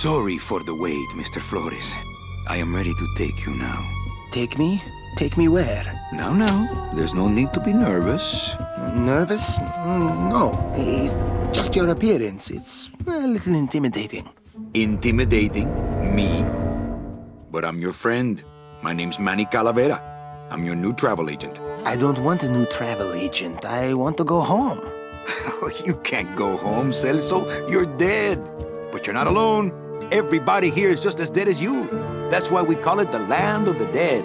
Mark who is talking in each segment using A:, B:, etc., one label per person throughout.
A: Sorry for the wait, Mr. Flores. I am ready to take you now.
B: Take me? Take me where?
A: Now, there's no need to be nervous.
B: Nervous? No. It's just your appearance. It's a little intimidating.
A: Intimidating? Me? But I'm your friend. My name's Manny Calavera. I'm your new travel agent.
B: I don't want a new travel agent. I want to go home.
A: You can't go home, Celso. You're dead. But you're not alone. Everybody here is just as dead as you. That's why we call it the land of the dead.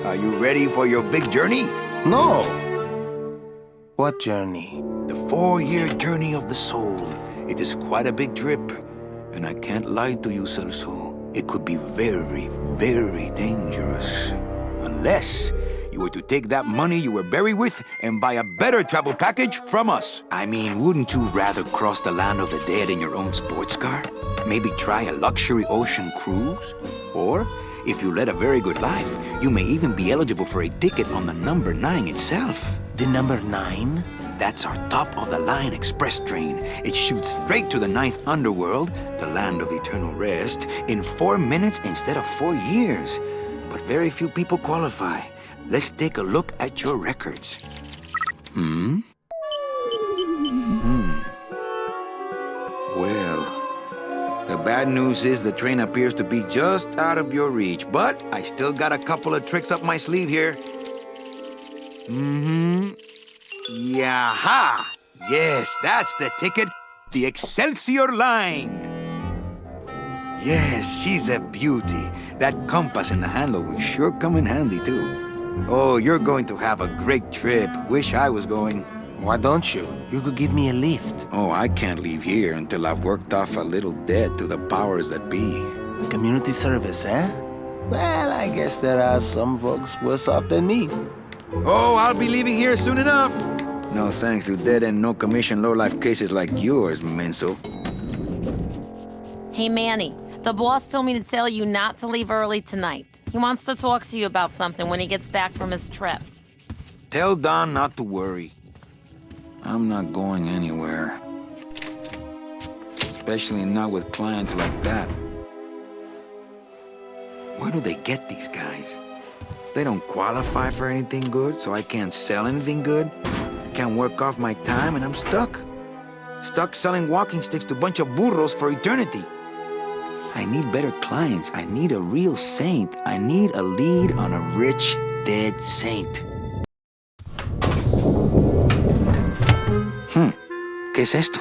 A: Are you ready for your big journey?
B: No. What journey?
A: The 4-year journey of the soul. It is quite a big trip. And I can't lie to you, Celso. It could be very, very dangerous. Unless you were to take that money you were buried with and buy a better travel package from us. I mean, wouldn't you rather cross the land of the dead in your own sports car? Maybe try a luxury ocean cruise? Or, if you led a very good life, you may even be eligible for a ticket on the number 9 itself.
B: The number 9?
A: That's our top-of-the-line express train. It shoots straight to the 9th underworld, the land of eternal rest, in 4 minutes instead of 4 years. But very few people qualify. Let's take a look at your records. Well, the bad news is the train appears to be just out of your reach, but I still got a couple of tricks up my sleeve here. Yaha! Yes, that's the ticket. The Excelsior line. Yes, she's a beauty. That compass in the handle will sure come in handy, too. Oh, you're going to have a great trip. Wish I was going.
B: Why don't you? You could give me a lift.
A: Oh, I can't leave here until I've worked off a little debt to the powers that be.
B: Community service, eh? Well, I guess there are some folks worse off than me.
A: Oh, I'll be leaving here soon enough. No thanks to dead and no commission low-life cases like yours, Menso.
C: Hey, Manny. The boss told me to tell you not to leave early tonight. He wants to talk to you about something when he gets back from his trip.
A: Tell Don not to worry. I'm not going anywhere. Especially not with clients like that. Where do they get these guys? They don't qualify for anything good, so I can't sell anything good. Can't work off my time, and I'm stuck. Stuck selling walking sticks to a bunch of burros for eternity. I need better clients. I need a real saint. I need a lead on a rich, dead saint. ¿Qué es esto?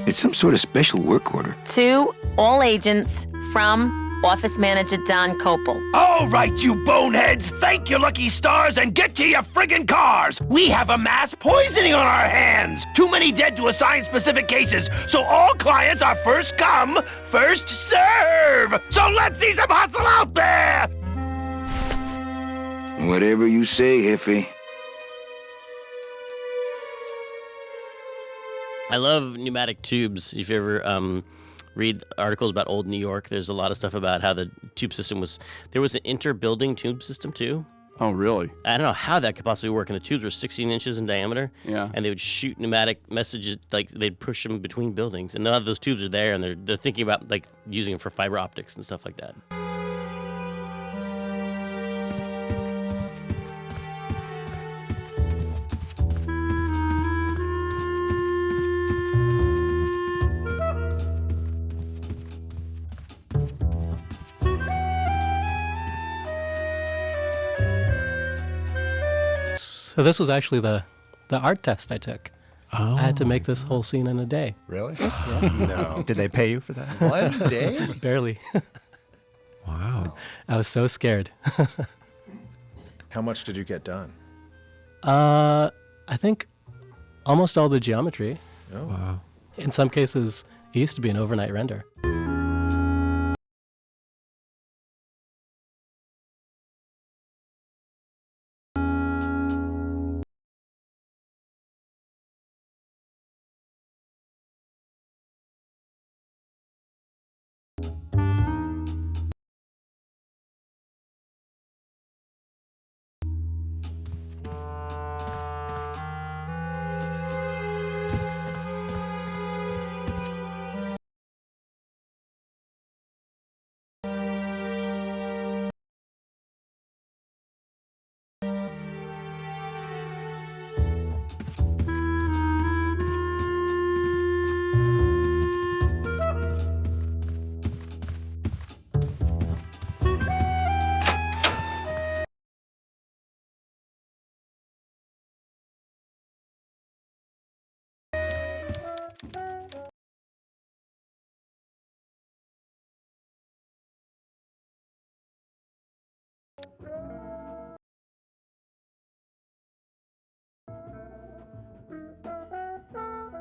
A: It's some sort of special work order.
C: To all agents from Office Manager Don Copel.
D: All right, you boneheads, thank your lucky stars and get to your friggin' cars! We have a mass poisoning on our hands! Too many dead to assign specific cases, so all clients are first come, first serve! So let's see some hustle out there!
A: Whatever you say, Jefe.
E: I love pneumatic tubes. If you ever read articles about old New York, there's a lot of stuff about how the tube system was... There was an inter-building tube system, too.
F: Oh, really?
E: I don't know how that could possibly work. And the tubes were 16 inches in diameter.
F: Yeah.
E: And they would shoot pneumatic messages, like they'd push them between buildings. And none of those tubes are there, and they're thinking about like using them for fiber optics and stuff like that.
G: So this was actually the art test I took.
H: Oh.
G: I had to make this whole scene in a day.
H: Really?
I: No.
H: Did they pay you for that?
I: 1 day?
G: Barely.
H: Wow.
G: I was so scared.
I: How much did you get done?
G: I think almost all the geometry.
I: Oh.
H: Wow.
G: In some cases, it used to be an overnight render.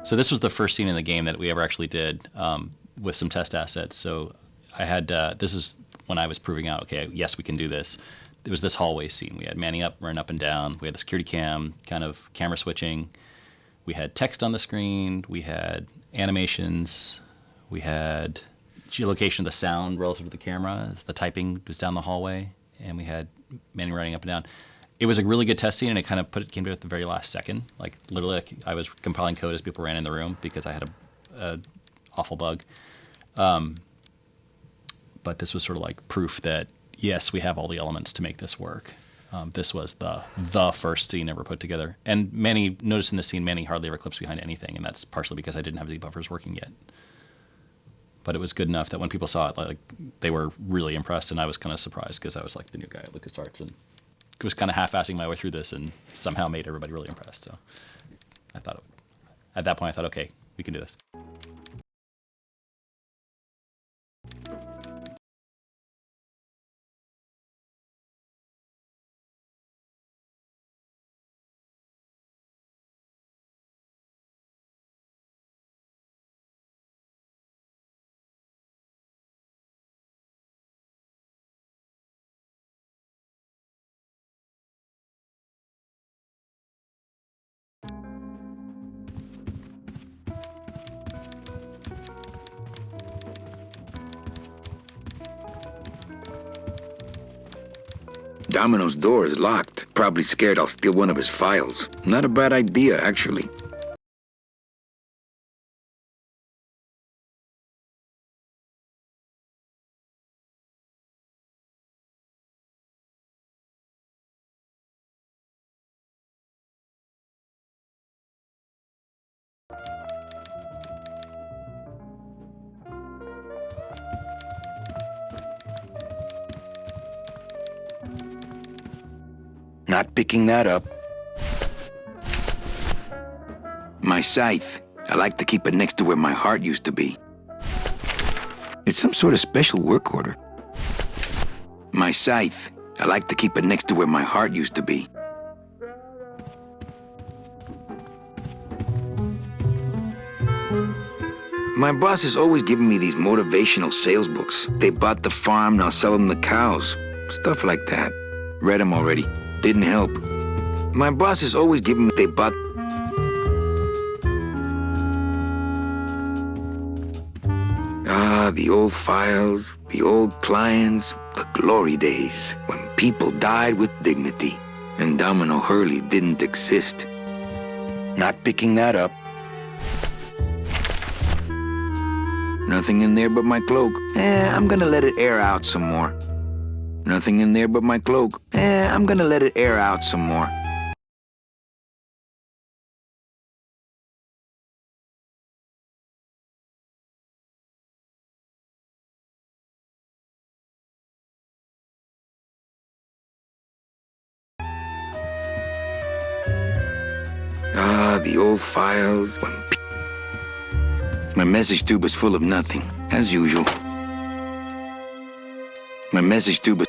J: So this was the first scene in the game that we ever actually did with some test assets. So I had, this is when I was proving out, okay, yes, we can do this. It was this hallway scene. We had manning up, running up and down. We had the security cam, kind of camera switching. We had text on the screen. We had animations. We had geolocation of the sound relative to the camera as the typing was down the hallway. And we had manning running up and down. It was a really good test scene, and it kind of came to at the very last second. Like literally, I was compiling code as people ran in the room because I had a awful bug. But this was sort of like proof that yes, we have all the elements to make this work. This was the first scene ever put together. And Manny, notice in this scene, Manny hardly ever clips behind anything, and that's partially because I didn't have the buffers working yet. But it was good enough that when people saw it, like they were really impressed, and I was kind of surprised because I was like the new guy at LucasArts and was kind of half-assing my way through this and somehow made everybody really impressed. So I thought, at that point, I thought, okay, we can do this.
A: Domino's door is locked. Probably scared I'll steal one of his files. Not a bad idea, actually. Not picking that up. My scythe. I like to keep it next to where my heart used to be. It's some sort of special work order. My scythe. I like to keep it next to where my heart used to be. My boss is always giving me these motivational sales books. They bought the farm, now sell them the cows. Stuff like that. Read them already. Didn't help. My boss is always giving me... They bought... Ah, the old files, the old clients, the glory days, when people died with dignity, and Domino Hurley didn't exist. Not picking that up. Nothing in there but my cloak. I'm gonna let it air out some more. Nothing in there but my cloak. I'm gonna let it air out some more. Ah, the old files, when... My message tube is full of nothing, as usual. My message tube is...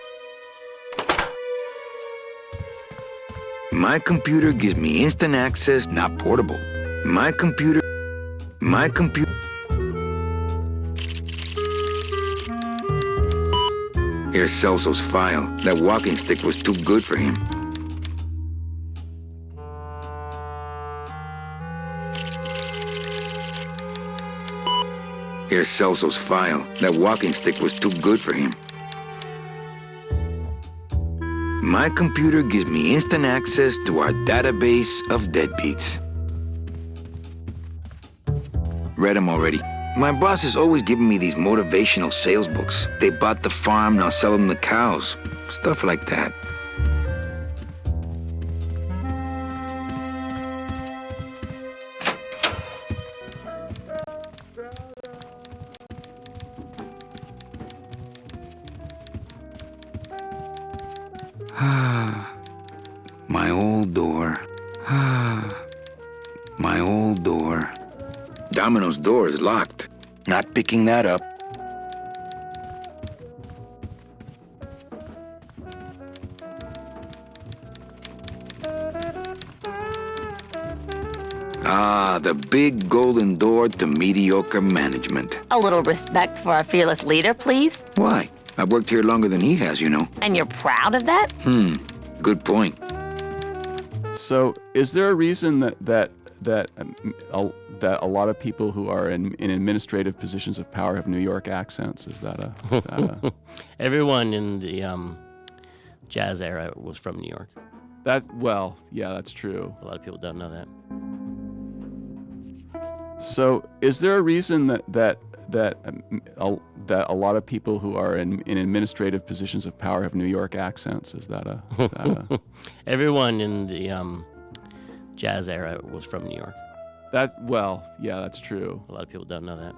A: My computer gives me instant access, not portable. My computer... Here's Celso's file. That walking stick was too good for him. Here's Celso's file. That walking stick was too good for him. My computer gives me instant access to our database of deadbeats. Read them already. My boss is always giving me these motivational sales books. They bought the farm, now sell them the cows. Stuff like that. My old door. My old door. Domino's door is locked. Not picking that up. Ah, the big golden door to mediocre management.
C: A little respect for our fearless leader, please.
A: Why? I've worked here longer than he has, you know.
C: And you're proud of that?
A: Good point.
H: So, is there a reason that a lot of people who are in administrative positions of power have New York accents? Is that a
E: Everyone in the jazz era was from New York.
H: Well, yeah, that's true.
E: A lot of people don't know that.
H: So, is there a reason that a lot of people who are in administrative positions of power have New York accents? Is that a
E: Everyone in the jazz era was from New York.
H: Well, yeah, that's true.
E: A lot of people don't know that.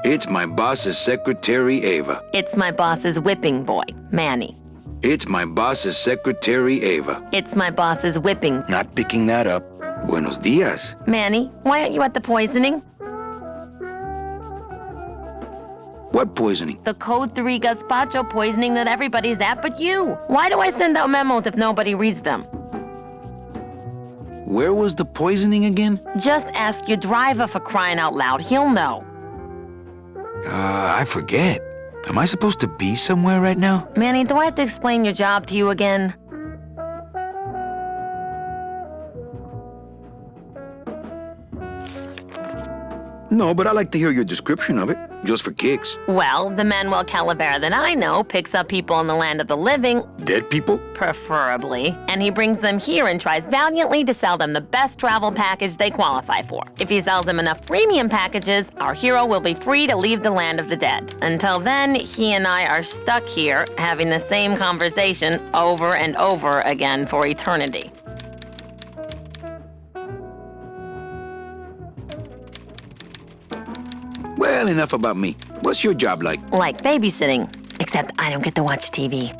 A: It's my boss's secretary, Ava.
C: It's my boss's whipping boy, Manny.
A: It's my boss's secretary, Ava.
C: It's my boss's whipping.
A: Not picking that up. Buenos dias.
C: Manny, why aren't you at the poisoning?
A: What poisoning?
C: The Code 3 gazpacho poisoning that everybody's at but you. Why do I send out memos if nobody reads them?
A: Where was the poisoning again?
C: Just ask your driver, for crying out loud. He'll know.
A: I forget. Am I supposed to be somewhere right now?
C: Manny, do I have to explain your job to you again?
A: No, but I like to hear your description of it, just for kicks.
C: Well, the Manuel Calavera that I know picks up people in the land of the living,
A: Dead people?
C: preferably, and he brings them here and tries valiantly to sell them the best travel package they qualify for. If he sells them enough premium packages, our hero will be free to leave the land of the dead. Until then, he and I are stuck here, having the same conversation over and over again for eternity.
A: Well, enough about me. What's your job like?
C: Like babysitting, except I don't get to watch TV.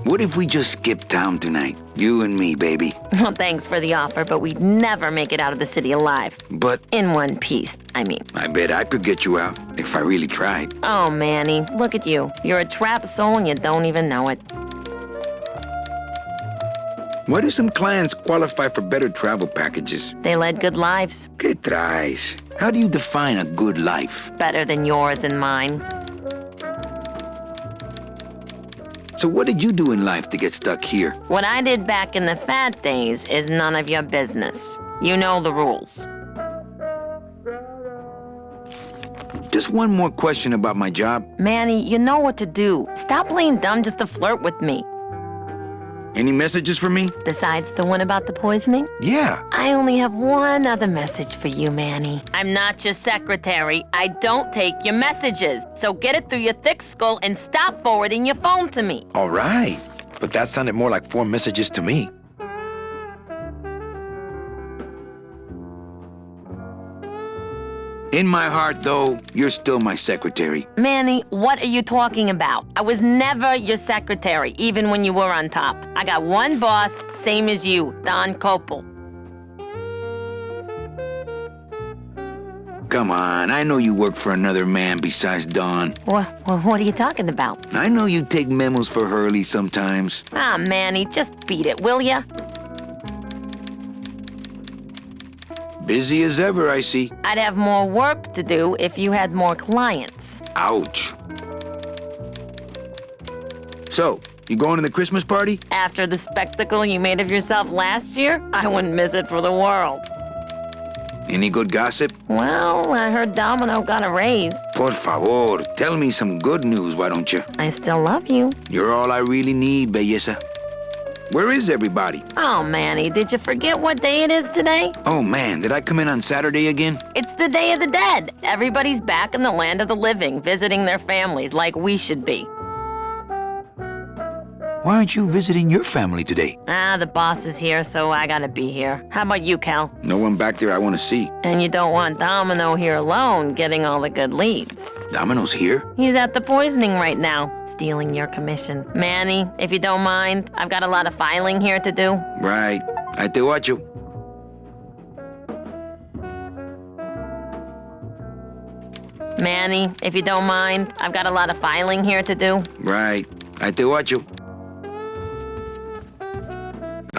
A: What if we just skip town tonight? You and me, baby.
C: Well, thanks for the offer, but we'd never make it out of the city alive.
A: But
C: In one piece, I mean.
A: I bet I could get you out if I really tried.
C: Oh, Manny, look at you. You're a trapped soul and you don't even know it.
A: Why do some clients qualify for better travel packages?
C: They led good lives.
A: ¿Qué traes? How do you define a good life?
C: Better than yours and mine.
A: So what did you do in life to get stuck here?
C: What I did back in the fat days is none of your business. You know the rules.
A: Just one more question about my job.
C: Manny, you know what to do. Stop playing dumb just to flirt with me.
A: Any messages for me?
C: Besides the one about the poisoning?
A: Yeah.
C: I only have one other message for you, Manny. I'm not your secretary. I don't take your messages. So get it through your thick skull and stop forwarding your phone to me.
A: All right. But that sounded more like 4 messages to me. In my heart, though, you're still my secretary.
C: Manny, what are you talking about? I was never your secretary, even when you were on top. I got one boss, same as you, Don Copel.
A: Come on, I know you work for another man besides Don.
C: What are you talking about?
A: I know you take memos for Hurley sometimes.
C: Ah, Manny, just beat it, will ya?
A: Busy as ever, I see.
C: I'd have more work to do if you had more clients.
A: Ouch. So, you going to the Christmas party?
C: After the spectacle you made of yourself last year, I wouldn't miss it for the world.
A: Any good gossip?
C: Well, I heard Domino got a raise.
A: Por favor, tell me some good news, why don't you?
C: I still love you.
A: You're all I really need, belleza. Where is everybody?
C: Oh, Manny, did you forget what day it is today?
A: Oh man, did I come in on Saturday again?
C: It's the Day of the Dead. Everybody's back in the land of the living, visiting their families like we should be.
A: Why aren't you visiting your family today?
C: Ah, the boss is here, so I gotta be here. How about you, Cal?
A: No one back there I want to see.
C: And you don't want Domino here alone, getting all the good leads.
A: Domino's here?
C: He's at the poisoning right now, stealing your commission. Manny, if you don't mind, I've got a lot of filing here to do.
A: Right. I te watcho.
C: Manny, if you don't mind, I've got a lot of filing here to do.
A: Right. I te watcho.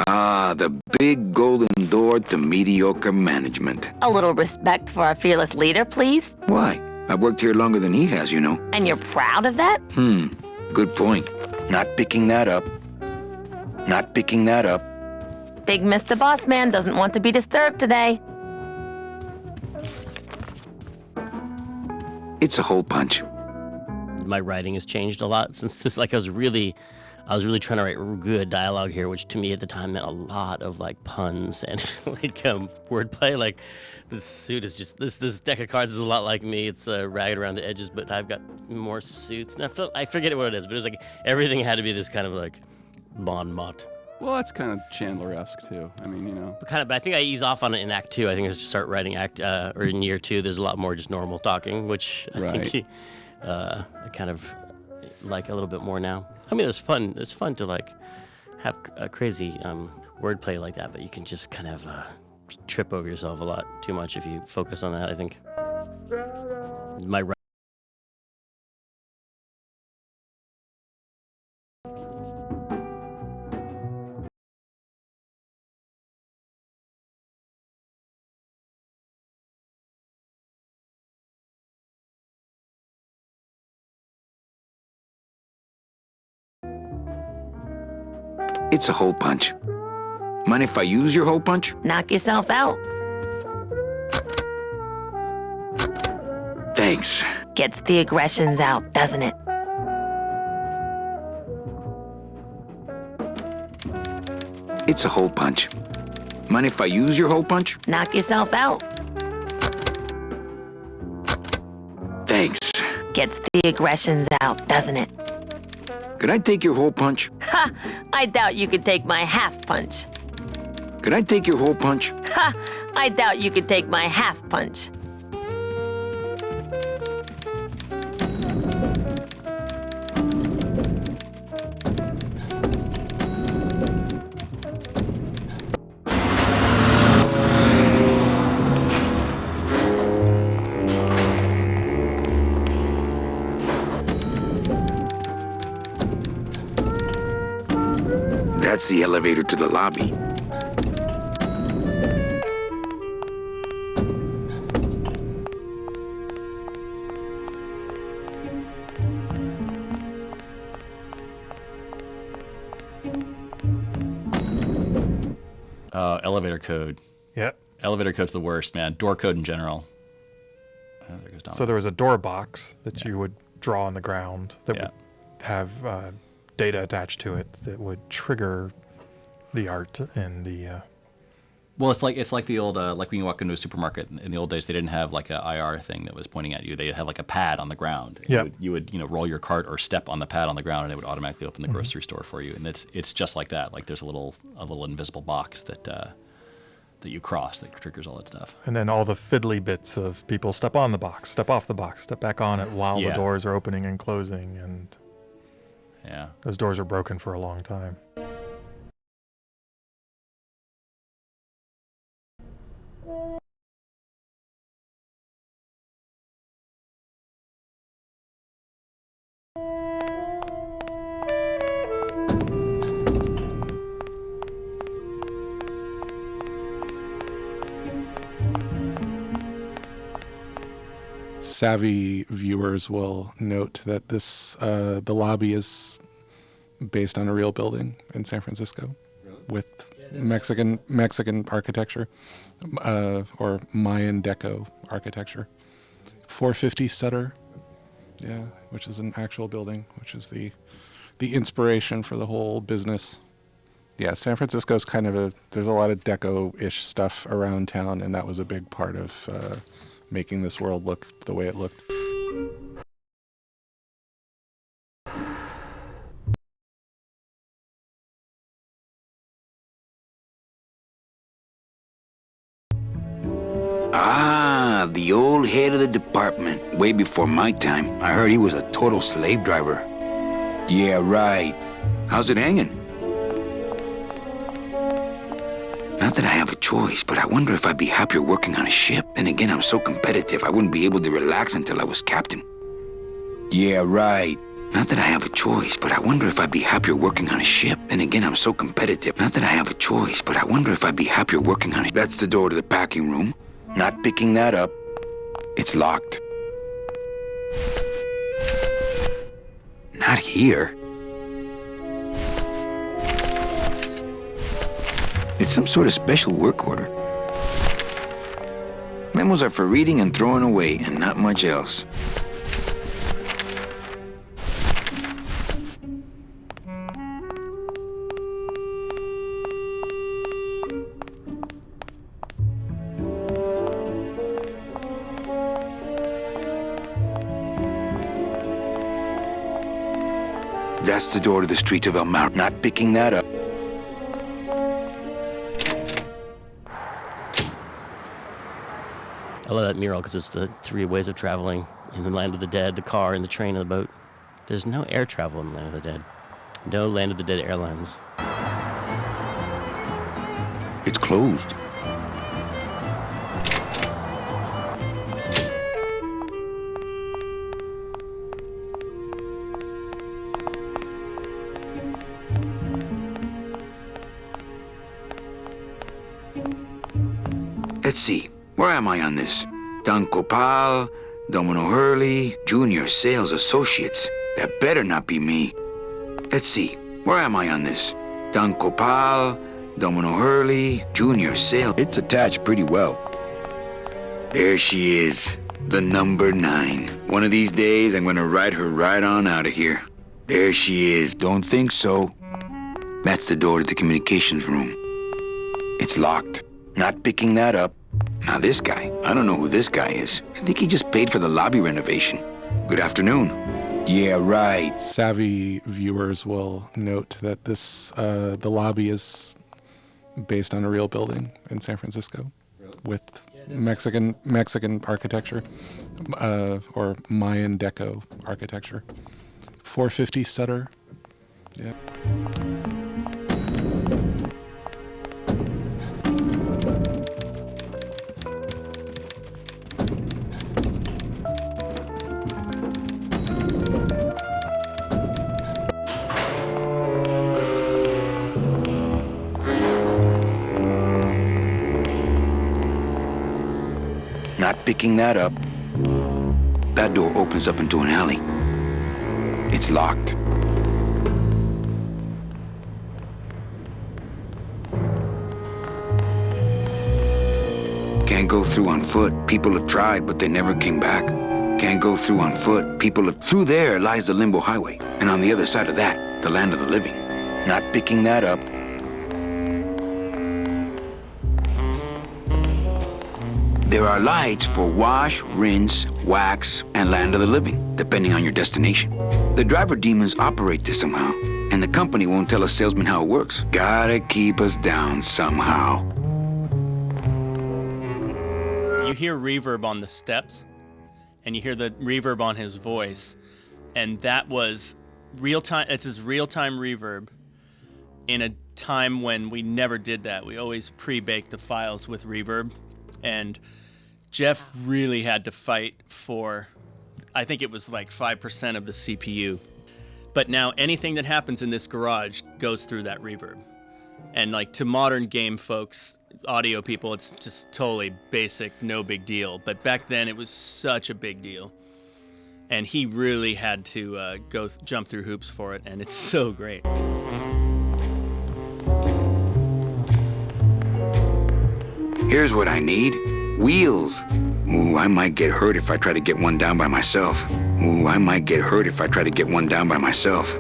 A: Ah, the big golden door to mediocre management.
C: A little respect for our fearless leader, please.
A: Why? I've worked here longer than he has, you know.
C: And you're proud of that?
A: Good point. Not picking that up. Not picking that up.
C: Big Mr. Bossman doesn't want to be disturbed today.
A: It's a hole punch.
E: My writing has changed a lot since this. Like I was really trying to write good dialogue here, which to me at the time meant a lot of like puns and like wordplay. Like this suit is just this deck of cards is a lot like me. It's ragged around the edges, but I've got more suits. And I forget what it is, but it was like everything had to be this kind of like bon mot.
H: Well, that's kind of Chandler-esque too. I mean, you know.
E: But I think I ease off on it in Act 2. I think I just start writing or in Year 2. There's a lot more just normal talking, which I think I kind of like a little bit more now. I mean, it's fun. It's fun to like have a crazy wordplay like that, but you can just kind of trip over yourself a lot too much if you focus on that. I think my
A: It's a hole punch. Mind if I use your hole punch?
C: Knock yourself out.
A: Thanks.
C: Gets the aggressions out, doesn't it?
A: It's a hole punch. Mind if I use your hole punch?
C: Knock yourself out.
A: Thanks.
C: Gets the aggressions out, doesn't it?
A: Could I take your hole punch?
C: Ha! I doubt you could take my half punch.
A: Could I take your hole punch?
C: Ha! I doubt you could take my half punch.
A: That's the elevator to the lobby.
J: Elevator code.
F: Yep.
J: Elevator code's the worst, man. Door code in general. There goes
F: So there was a door box that you would draw on the ground that would have data attached to it that would trigger the art and the.
J: Well, it's like the old like when you walk into a supermarket in the old days, they didn't have like a IR thing that was pointing at you. They had like a pad on the ground.
F: Yeah.
J: You would roll your cart or step on the pad on the ground, and it would automatically open the grocery store for you. And it's just like that. Like there's a little invisible box that you cross that triggers all that stuff.
F: And then all the fiddly bits of people step on the box, step off the box, step back on it while the doors are opening and closing, and those doors are broken for a long time.
K: Savvy viewers will note that the lobby is based on a real building in San Francisco with Mexican architecture or Mayan Deco architecture. 450 Sutter, which is an actual building, which is the inspiration for the whole business. Yeah, San Francisco's kind of there's a lot of Deco-ish stuff around town, and that was a big part of making this world look the way it looked.
A: Ah, the old head of the department. Way before my time. I heard he was a total slave driver. Yeah, right. How's it hanging? Not that I have a choice, but I wonder if I'd be happier working on a ship. Then again, I'm so competitive, I wouldn't be able to relax until I was captain. Yeah, right. Not that I have a choice, but I wonder if I'd be happier working on a ship. Then again, I'm so competitive. Not that I have a choice, but I wonder if I'd be happier working on a... That's the door to the packing room. Not picking that up. It's locked. Not here. It's some sort of special work order. Memos are for reading and throwing away, and not much else. That's the door to the streets of El Mar. Not picking that up.
E: I love that mural because it's the 3 ways of traveling in the land of the dead, the car, and the train, and the boat. There's no air travel in the land of the dead. No land of the dead airlines.
A: It's closed. Let's see. Where am I on this? Don Copal, Domino Hurley, Junior Sales Associates. That better not be me. Let's see. Where am I on this? Don Copal, Domino Hurley, Junior Sales. It's attached pretty well. There she is. The number 9. One of these days, I'm gonna ride her right on out of here. There she is. Don't think so. That's the door to the communications room. It's locked. Not picking that up. Now this guy, I don't know who this guy is. I think he just paid for the lobby renovation. Good afternoon. Yeah, right.
K: Savvy viewers will note that the lobby is based on a real building in San Francisco with Mexican architecture or Mayan Deco architecture. 450 Sutter. Yeah.
A: Not picking that up. That door opens up into an alley. It's locked. Can't go through on foot. People have tried, but they never came back. Can't go through on foot. People have... Through there lies the Limbo Highway. And on the other side of that, the land of the living. Not picking that up. There are lights for wash, rinse, wax, and land of the living, depending on your destination. The driver demons operate this somehow, and the company won't tell a salesman how it works. Gotta keep us down somehow.
L: You hear reverb on the steps, and you hear the reverb on his voice, and that was real-time. It's his real-time reverb in a time when we never did that. We always pre-baked the files with reverb, and Jeff really had to fight for, I think it was like 5% of the CPU. But now anything that happens in this garage goes through that reverb. And like to modern game folks, audio people, it's just totally basic, no big deal. But back then it was such a big deal. And he really had to jump through hoops for it, and it's so great.
A: Here's what I need. Wheels. Ooh, I might get hurt if I try to get one down by myself. Ooh, I might get hurt if I try to get one down by myself.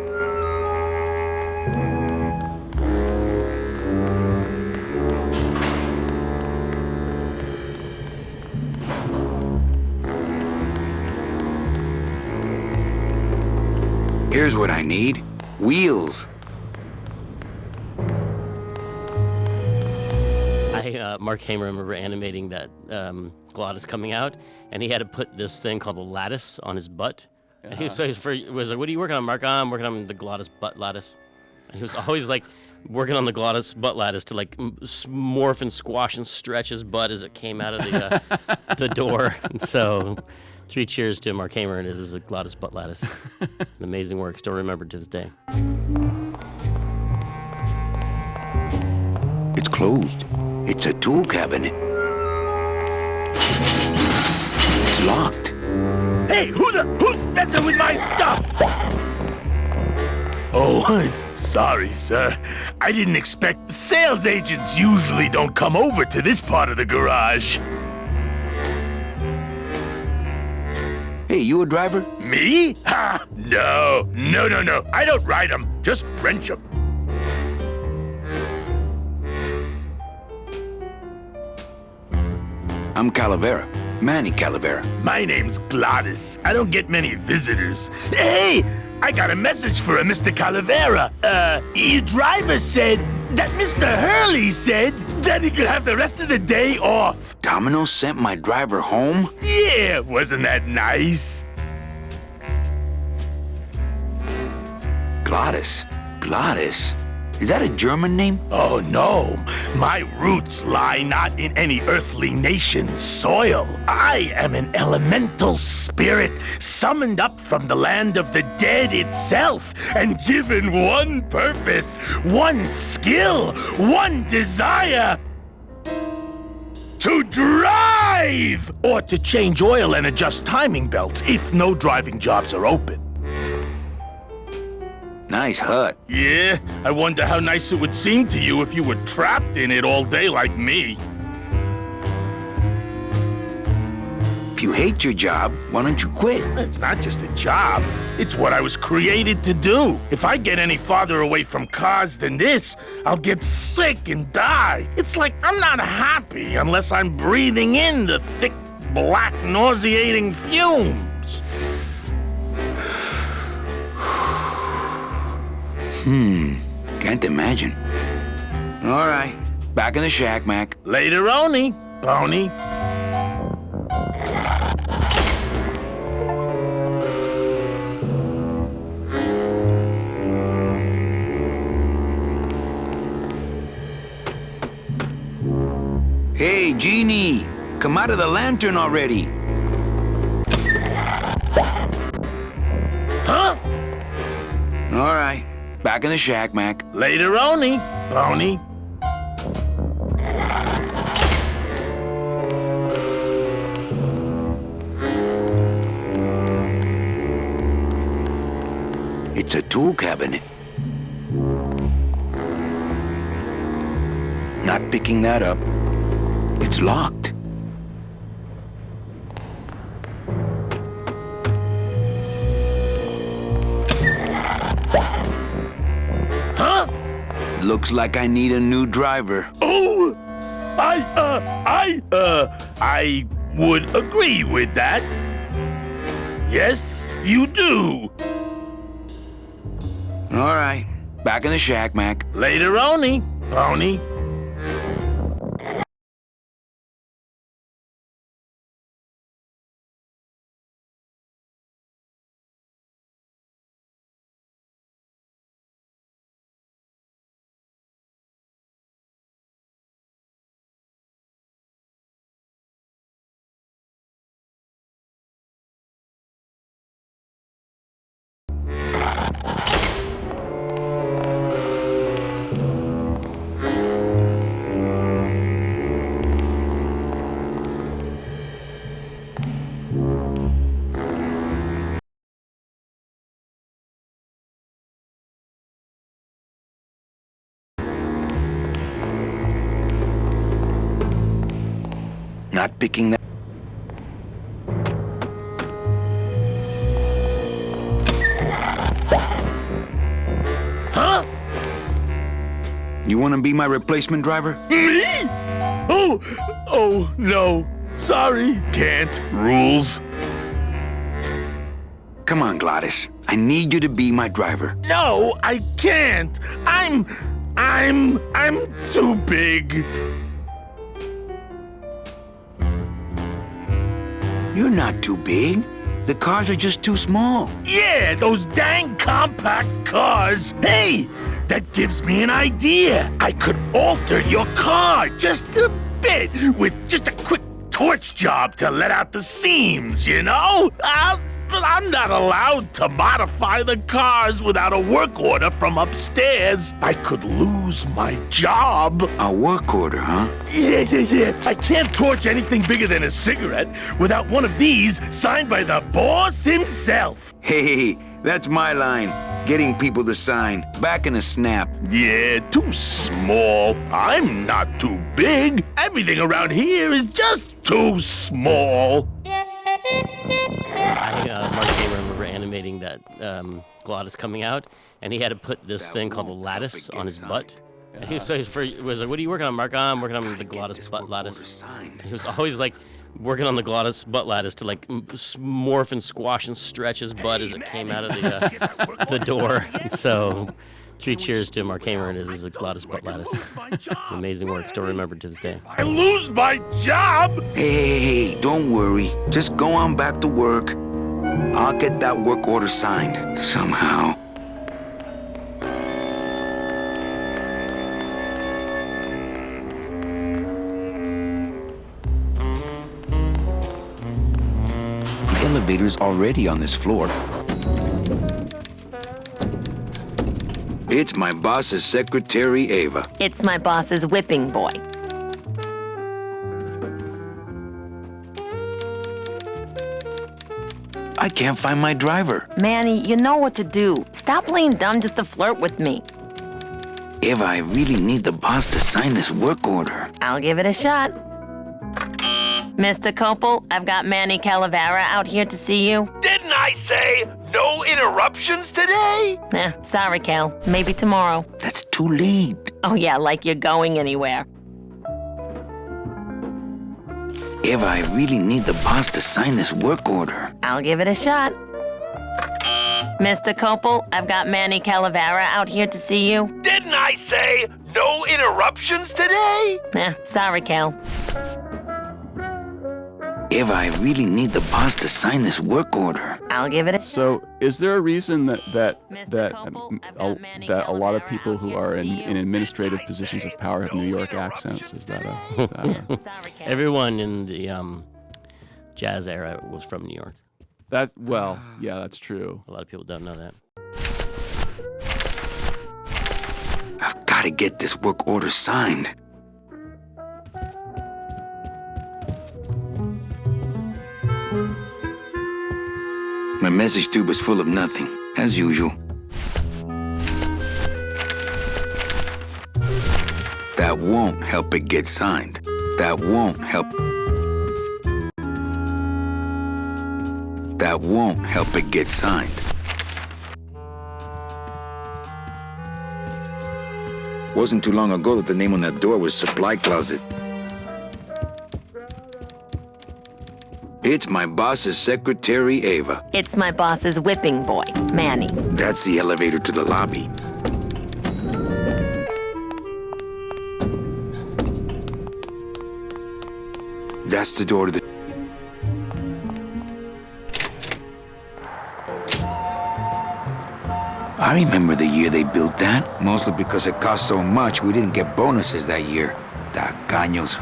A: Here's what I need. Wheels.
E: Mark Hamer, I remember animating that Glottis coming out, and he had to put this thing called a lattice on his butt. And he was like, what are you working on, Mark? I'm working on the Glottis butt lattice. And he was always like working on the Glottis butt lattice to like morph and squash and stretch his butt as it came out of the door. And so 3 cheers to Mark Hamer and his Glottis butt lattice. Amazing work, still remembered to this day.
A: It's closed. It's a tool cabinet. It's locked.
D: Hey, who's messing with my stuff? Oh, sorry, sir. I didn't expect... Sales agents usually don't come over to this part of the garage.
A: Hey, you a driver?
D: Me? Ha! No. I don't ride them, just wrench them.
A: I'm Calavera. Manny Calavera.
D: My name's Glottis. I don't get many visitors. Hey, I got a message for a Mr. Calavera. Your driver said that Mr. Hurley said that he could have the rest of the day off.
A: Domino sent my driver home?
D: Yeah, wasn't that nice?
A: Glottis. Glottis? Is that a German name?
D: Oh, no. My roots lie not in any earthly nation's soil. I am an elemental spirit summoned up from the land of the dead itself and given one purpose, one skill, one desire. To drive! Or to change oil and adjust timing belts if no driving jobs are open.
A: Nice hut.
D: Yeah, I wonder how nice it would seem to you if you were trapped in it all day like me.
A: If you hate your job, why don't you quit?
D: It's not just a job. It's what I was created to do. If I get any farther away from cars than this, I'll get sick and die. It's like I'm not happy unless I'm breathing in the thick, black, nauseating fumes.
A: Can't imagine. All right, back in the shack, Mac.
D: Later-oni, Pony.
A: Hey, Genie, come out of the lantern already.
D: Huh?
A: All right, back in the shack, Mac.
D: Later-oni, Pony.
A: tool cabinet. Not picking that up. It's locked.
D: Huh?
A: Looks like I need a new driver.
D: Oh, I would agree with that. Yes, you do.
A: All right, back in the shack, Mac.
D: Later, Oni. Pony.
A: Not picking that.
D: Huh?
A: You want to be my replacement driver?
D: Me? Oh, no. Sorry, can't. Rules.
A: Come on, Gladys. I need you to be my driver.
D: No, I can't. I'm too big.
A: You're not too big. The cars are just too small.
D: Yeah, those dang compact cars. Hey, that gives me an idea. I could alter your car just a bit with just a quick torch job to let out the seams, you know? But I'm not allowed to modify the cars without a work order from upstairs. I could lose my job.
A: A work order, huh?
D: Yeah. I can't torch anything bigger than a cigarette without one of these signed by the boss himself.
A: Hey, that's my line. Getting people to sign. Back in a snap.
D: Yeah, too small. I'm not too big. Everything around here is just too small.
E: Mark Gamer, remember animating that Glottis coming out, and he had to put this thing called a lattice on his butt. And he was like, "What are you working on, Mark?" I'm working on the Glottis butt lattice. He was always like working on the Glottis butt lattice to like morph and squash and stretch his butt as it came out of the door. So, 3 cheers to Mark Hamer and his Glottis butt lattice. Amazing work, still remembered to this day.
D: I lose my job.
A: Hey, don't worry. Just go on back to work. I'll get that work order signed somehow. The elevator's already on this floor. It's my boss's secretary, Ava.
C: It's my boss's whipping boy.
A: I can't find my driver.
C: Manny, you know what to do. Stop playing dumb just to flirt with me.
A: Ava, I really need the boss to sign this work order.
C: I'll give it a shot. Mr. Copel, I've got Manny Calavera out here to see you.
D: Didn't I say no interruptions today?
C: Sorry, Cal. Maybe tomorrow.
A: That's too late.
C: Oh yeah, like you're going anywhere.
A: Ava, I really need the boss to sign this work order.
C: I'll give it a shot. Mr. Copel, I've got Manny Calavera out here to see you.
D: Didn't I say no interruptions today?
C: Sorry, Cal.
A: Ava, I really need the boss to sign this work order.
C: I'll give it a shot.
H: So, is there a reason that a lot of people who are in administrative positions of power have New York accents? Is that a
C: Sorry, Cal.
E: Everyone in the jazz era was from New York.
H: Yeah, that's true.
E: A lot of people don't know that.
A: I've got to get this work order signed. My message tube is full of nothing, as usual. won't help it get signed. That won't help. That won't help it get signed. Wasn't too long ago that the name on that door was Supply Closet. It's my boss's secretary, Ava.
C: It's my boss's whipping boy, Manny.
A: That's the elevator to the lobby. That's the door to the... I remember the year they built that. Mostly because it cost so much, we didn't get bonuses that year. Tacaños.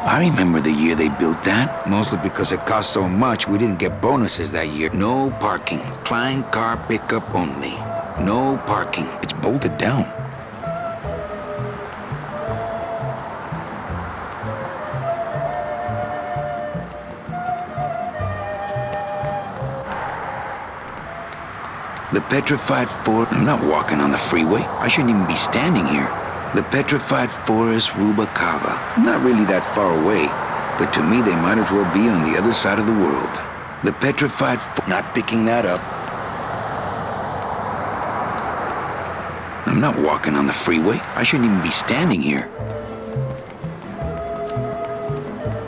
A: I remember the year they built that. Mostly because it cost so much, we didn't get bonuses that year. No parking. Client car pickup only. No parking. It's bolted down. The petrified forest. I'm not walking on the freeway. I shouldn't even be standing here. The petrified forest Rubacava. Not really that far away, but to me they might as well be on the other side of the world. The petrified not picking that up. I'm not walking on the freeway. I shouldn't even be standing here.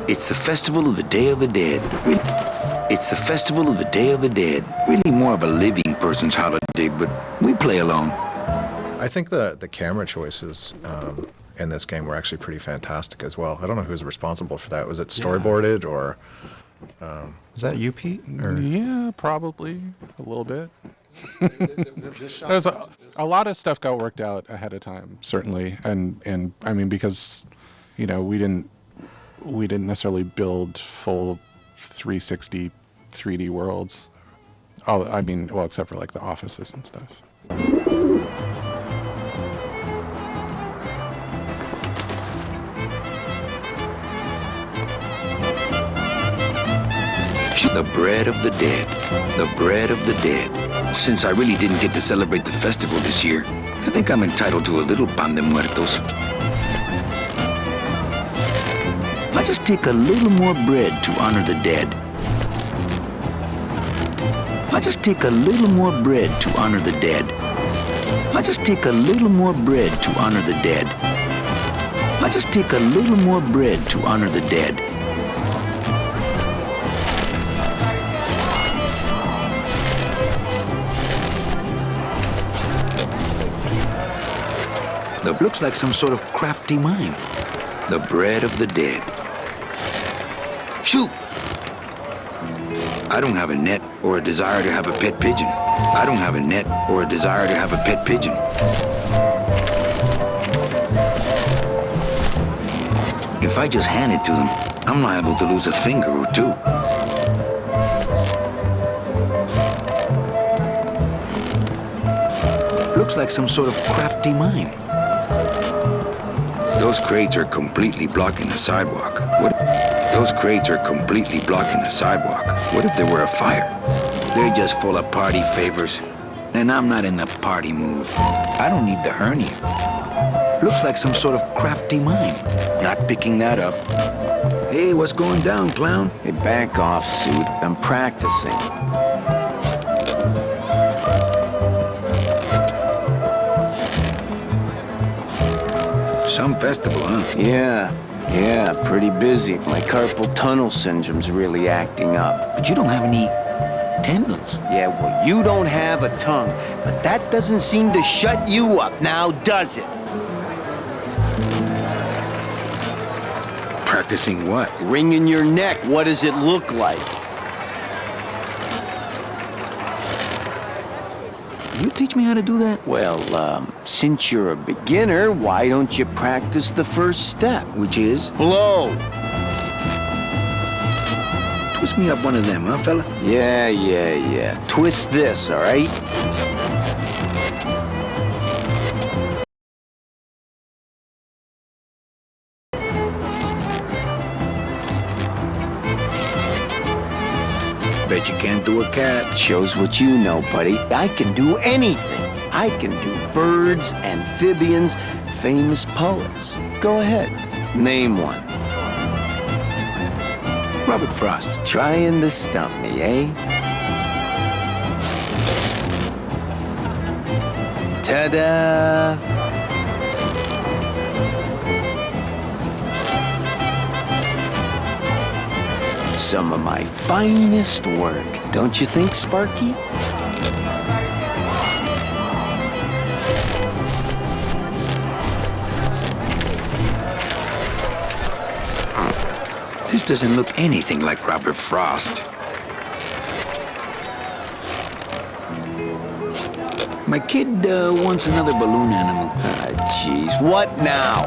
A: It's the festival of the Day of the Dead. It's the festival of the Day of the Dead. Really more of a living person's holiday, but we play along.
I: I think the camera choices in this game were actually pretty fantastic as well. I don't know who's responsible for that. Was it storyboarded or...
K: Was that you, Pete? Or? Yeah, probably a little bit. There's a lot of stuff got worked out ahead of time, certainly, and I mean because, you know, we didn't necessarily build full 360 3D worlds. Oh, I mean, well, except for like the offices and stuff.
A: The bread of the dead. The bread of the dead. Since I really didn't get to celebrate the festival this year, I think I'm entitled to a little pan de muertos. I just take a little more bread to honor the dead. I just take a little more bread to honor the dead. I just take a little more bread to honor the dead. I just take a little more bread to honor the dead. That looks like some sort of crafty mime. The bread of the dead. Shoot! I don't have a net or a desire to have a pet pigeon. I don't have a net or a desire to have a pet pigeon. If I just hand it to them, I'm liable to lose a finger or two. Looks like some sort of crafty mime. Those crates are completely blocking the sidewalk. Those crates are completely blocking the sidewalk. What if there were a fire? They're just full of party favors. And I'm not in the party mood. I don't need the hernia. Looks like some sort of crafty mime. Not picking that up. Hey, what's going down, clown?
M: Hey, back off, suit. I'm practicing.
A: Some festival, huh?
M: Yeah, pretty busy. My carpal tunnel syndrome's really acting up.
A: But you don't have any tendons.
M: Yeah, well, you don't have a tongue, but that doesn't seem to shut you up now, does it?
A: Practicing what?
M: Wringing your neck. What does it look like?
A: You teach me how to do that?
M: Well, since you're a beginner, why don't you practice the first step?
A: Which is?
M: Blow.
A: Twist me up one of them, huh, fella?
M: Yeah. Twist this, all right?
A: Bet you can't do a cat.
M: Shows what you know, buddy. I can do anything. I can do birds, amphibians, famous poets. Go ahead. Name one.
A: Robert Frost.
M: Trying to stump me, eh? Ta-da! Some of my finest work, don't you think, Sparky?
A: This doesn't look anything like Robert Frost. My kid wants another balloon animal.
M: Jeez, what now?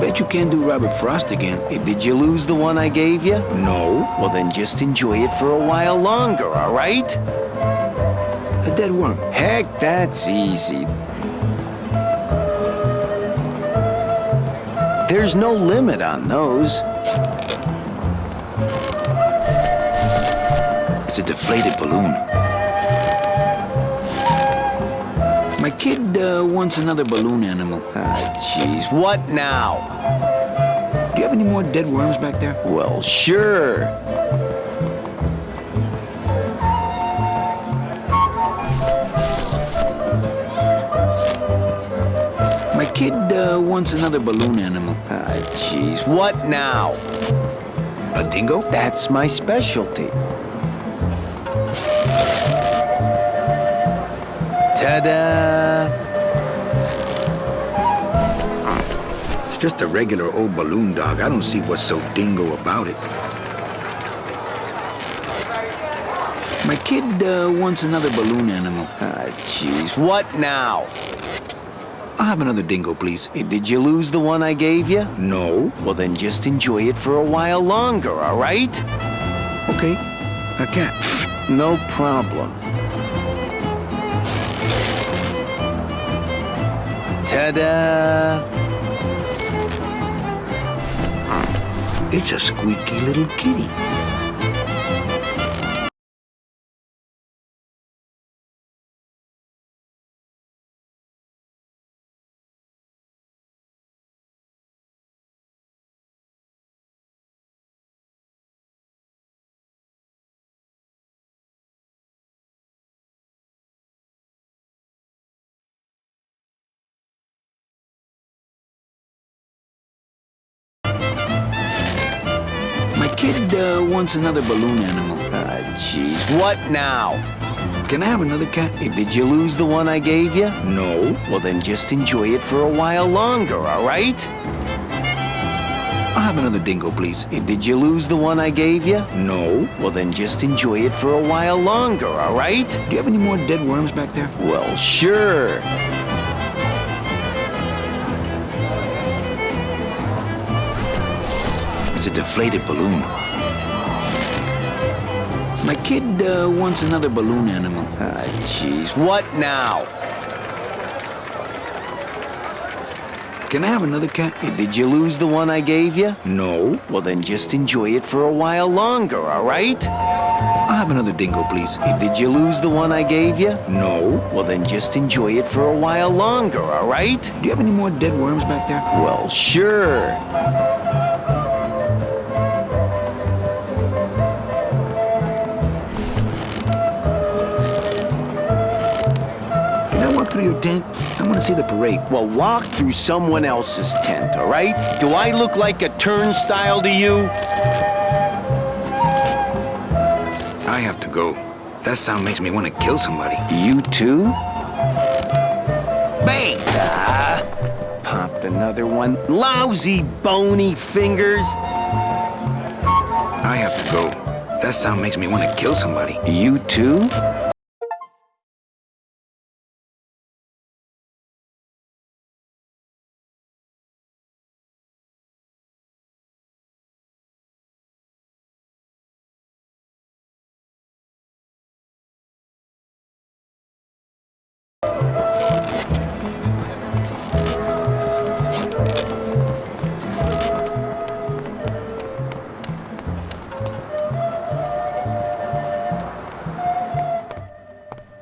A: Bet you can't do Robert Frost again.
M: Did you lose the one I gave you?
A: No.
M: Well, then just enjoy it for a while longer, all right?
A: A dead worm.
M: Heck, that's easy. There's no limit on those.
A: It's a deflated balloon. My kid wants another balloon animal.
M: Jeez, what now?
A: Do you have any more dead worms back there?
M: Well, sure.
A: My kid wants another balloon animal.
M: Jeez, what now?
A: A dingo?
M: That's my specialty. Ta-da!
A: It's just a regular old balloon dog. I don't see what's so dingo about it. My kid wants another balloon animal.
M: Jeez, what now?
A: I'll have another dingo, please.
M: Did you lose the one I gave you?
A: No.
M: Well, then just enjoy it for a while longer, all right?
A: Okay. A cat.
M: No problem. Ta-da!
A: It's a squeaky little kitty. My kid wants another balloon animal.
M: Jeez, what now?
A: Can I have another cat?
M: Did you lose the one I gave you?
A: No.
M: Well, then just enjoy it for a while longer, all right?
A: I'll have another dingo, please.
M: Did you lose the one I gave you?
A: No.
M: Well, then just enjoy it for a while longer, all right?
A: Do you have any more dead worms back there?
M: Well, sure.
A: It's a deflated balloon. My kid wants another balloon animal.
M: Jeez, what now?
A: Can I have another cat?
M: Did you lose the one I gave you?
A: No.
M: Well, then just enjoy it for a while longer, all right?
A: I'll have another dingo, please.
M: Did you lose the one I gave you?
A: No.
M: Well, then just enjoy it for a while longer, all right?
A: Do you have any more dead worms back there?
M: Well, sure.
A: Through your tent? I want to see the parade.
M: Well, walk through someone else's tent, all right? Do I look like a turnstile to you?
A: I have to go. That sound makes me want to kill somebody.
M: You too?
A: Bang!
M: Popped another one. Lousy, bony fingers.
A: I have to go. That sound makes me want to kill somebody.
M: You too?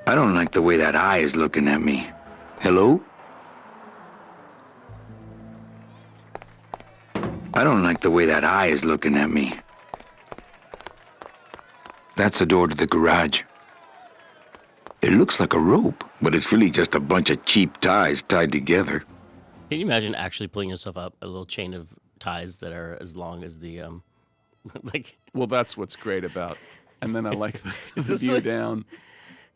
A: I don't like the way that eye is looking at me. Hello? I don't like the way that eye is looking at me. That's the door to the garage. It looks like a rope, but it's really just a bunch of cheap ties tied together.
E: Can you imagine actually pulling yourself up a little chain of ties that are as long as the like?
H: Well, that's what's great about. And then I like the
E: this
H: view
E: like-
H: down.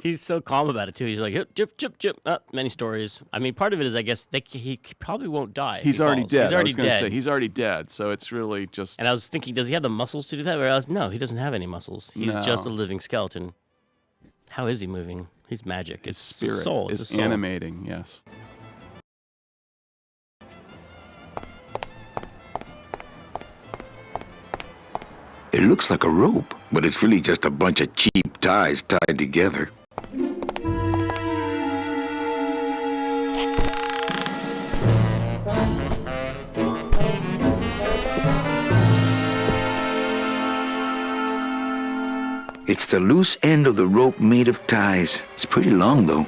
E: He's so calm about it too. He's like, chip, chip, chip. Many stories. I mean, part of it is, I guess, he probably won't die. if
H: He's
E: he
H: already
E: falls.
H: dead.
E: He's already
H: I was gonna
E: dead.
H: say he's already dead. So it's really just.
E: And I was thinking, does he have the muscles to do that? Whereas, no, he doesn't have any muscles. He's just a living skeleton. How is he moving? He's magic.
H: His
E: It's
H: spirit
E: soul. It's
H: is
E: a soul.
H: animating. Yes.
A: It looks like a rope, but it's really just a bunch of cheap ties tied together. It's the loose end of the rope made of ties. It's pretty long, though.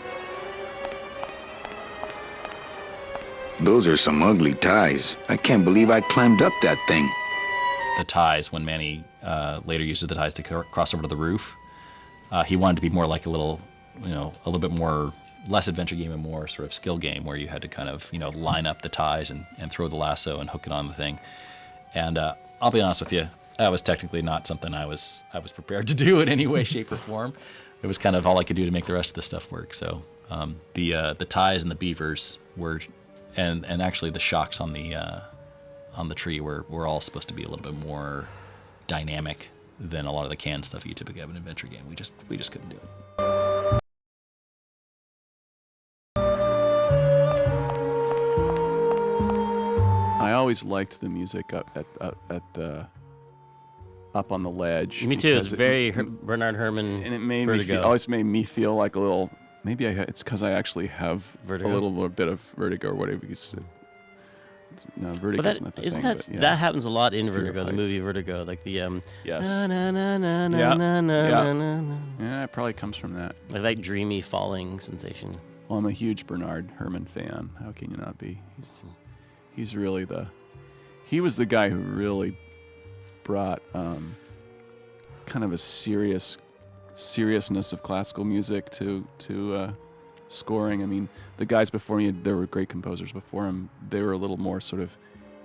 A: Those are some ugly ties. I can't believe I climbed up that thing.
J: The ties, when Manny later uses the ties to cross over to the roof, he wanted to be more like a little bit more, less adventure game and more sort of skill game where you had to kind of, line up the ties and throw the lasso and hook it on the thing. And I'll be honest with you, that was technically not something I was prepared to do in any way, shape, or form. It was kind of all I could do to make the rest of the stuff work. So the ties and the beavers were, and actually the shocks on the tree were all supposed to be a little bit more dynamic than a lot of the canned stuff you typically have in an adventure game. We just couldn't do it.
H: I always liked the music up at the up on the ledge.
E: Me too. It's
H: because
E: very Bernard Herrmann.
H: and it made
E: Vertigo.
H: me always made me feel like a little. Maybe it's because I actually have
E: Vertigo?
H: a little bit of vertigo or whatever you said. No, vertigo
E: But
H: isn't
E: that,
H: the
E: isn't
H: thing.
E: that
H: but yeah.
E: that happens a lot in
H: Fear of
E: Vertigo, the
H: heights.
E: movie Vertigo, like the
H: Yes.
E: na, na, na, na, na,
H: Yeah.
E: na, na,
H: Yeah.
E: na, na.
H: Yeah, it probably comes from that.
E: Like that dreamy falling sensation.
H: Well, I'm a huge Bernard Herrmann fan. How can you not be? He's really he was the guy who really brought kind of a seriousness of classical music to scoring. I mean, the guys before me, there were great composers before him. They were a little more sort of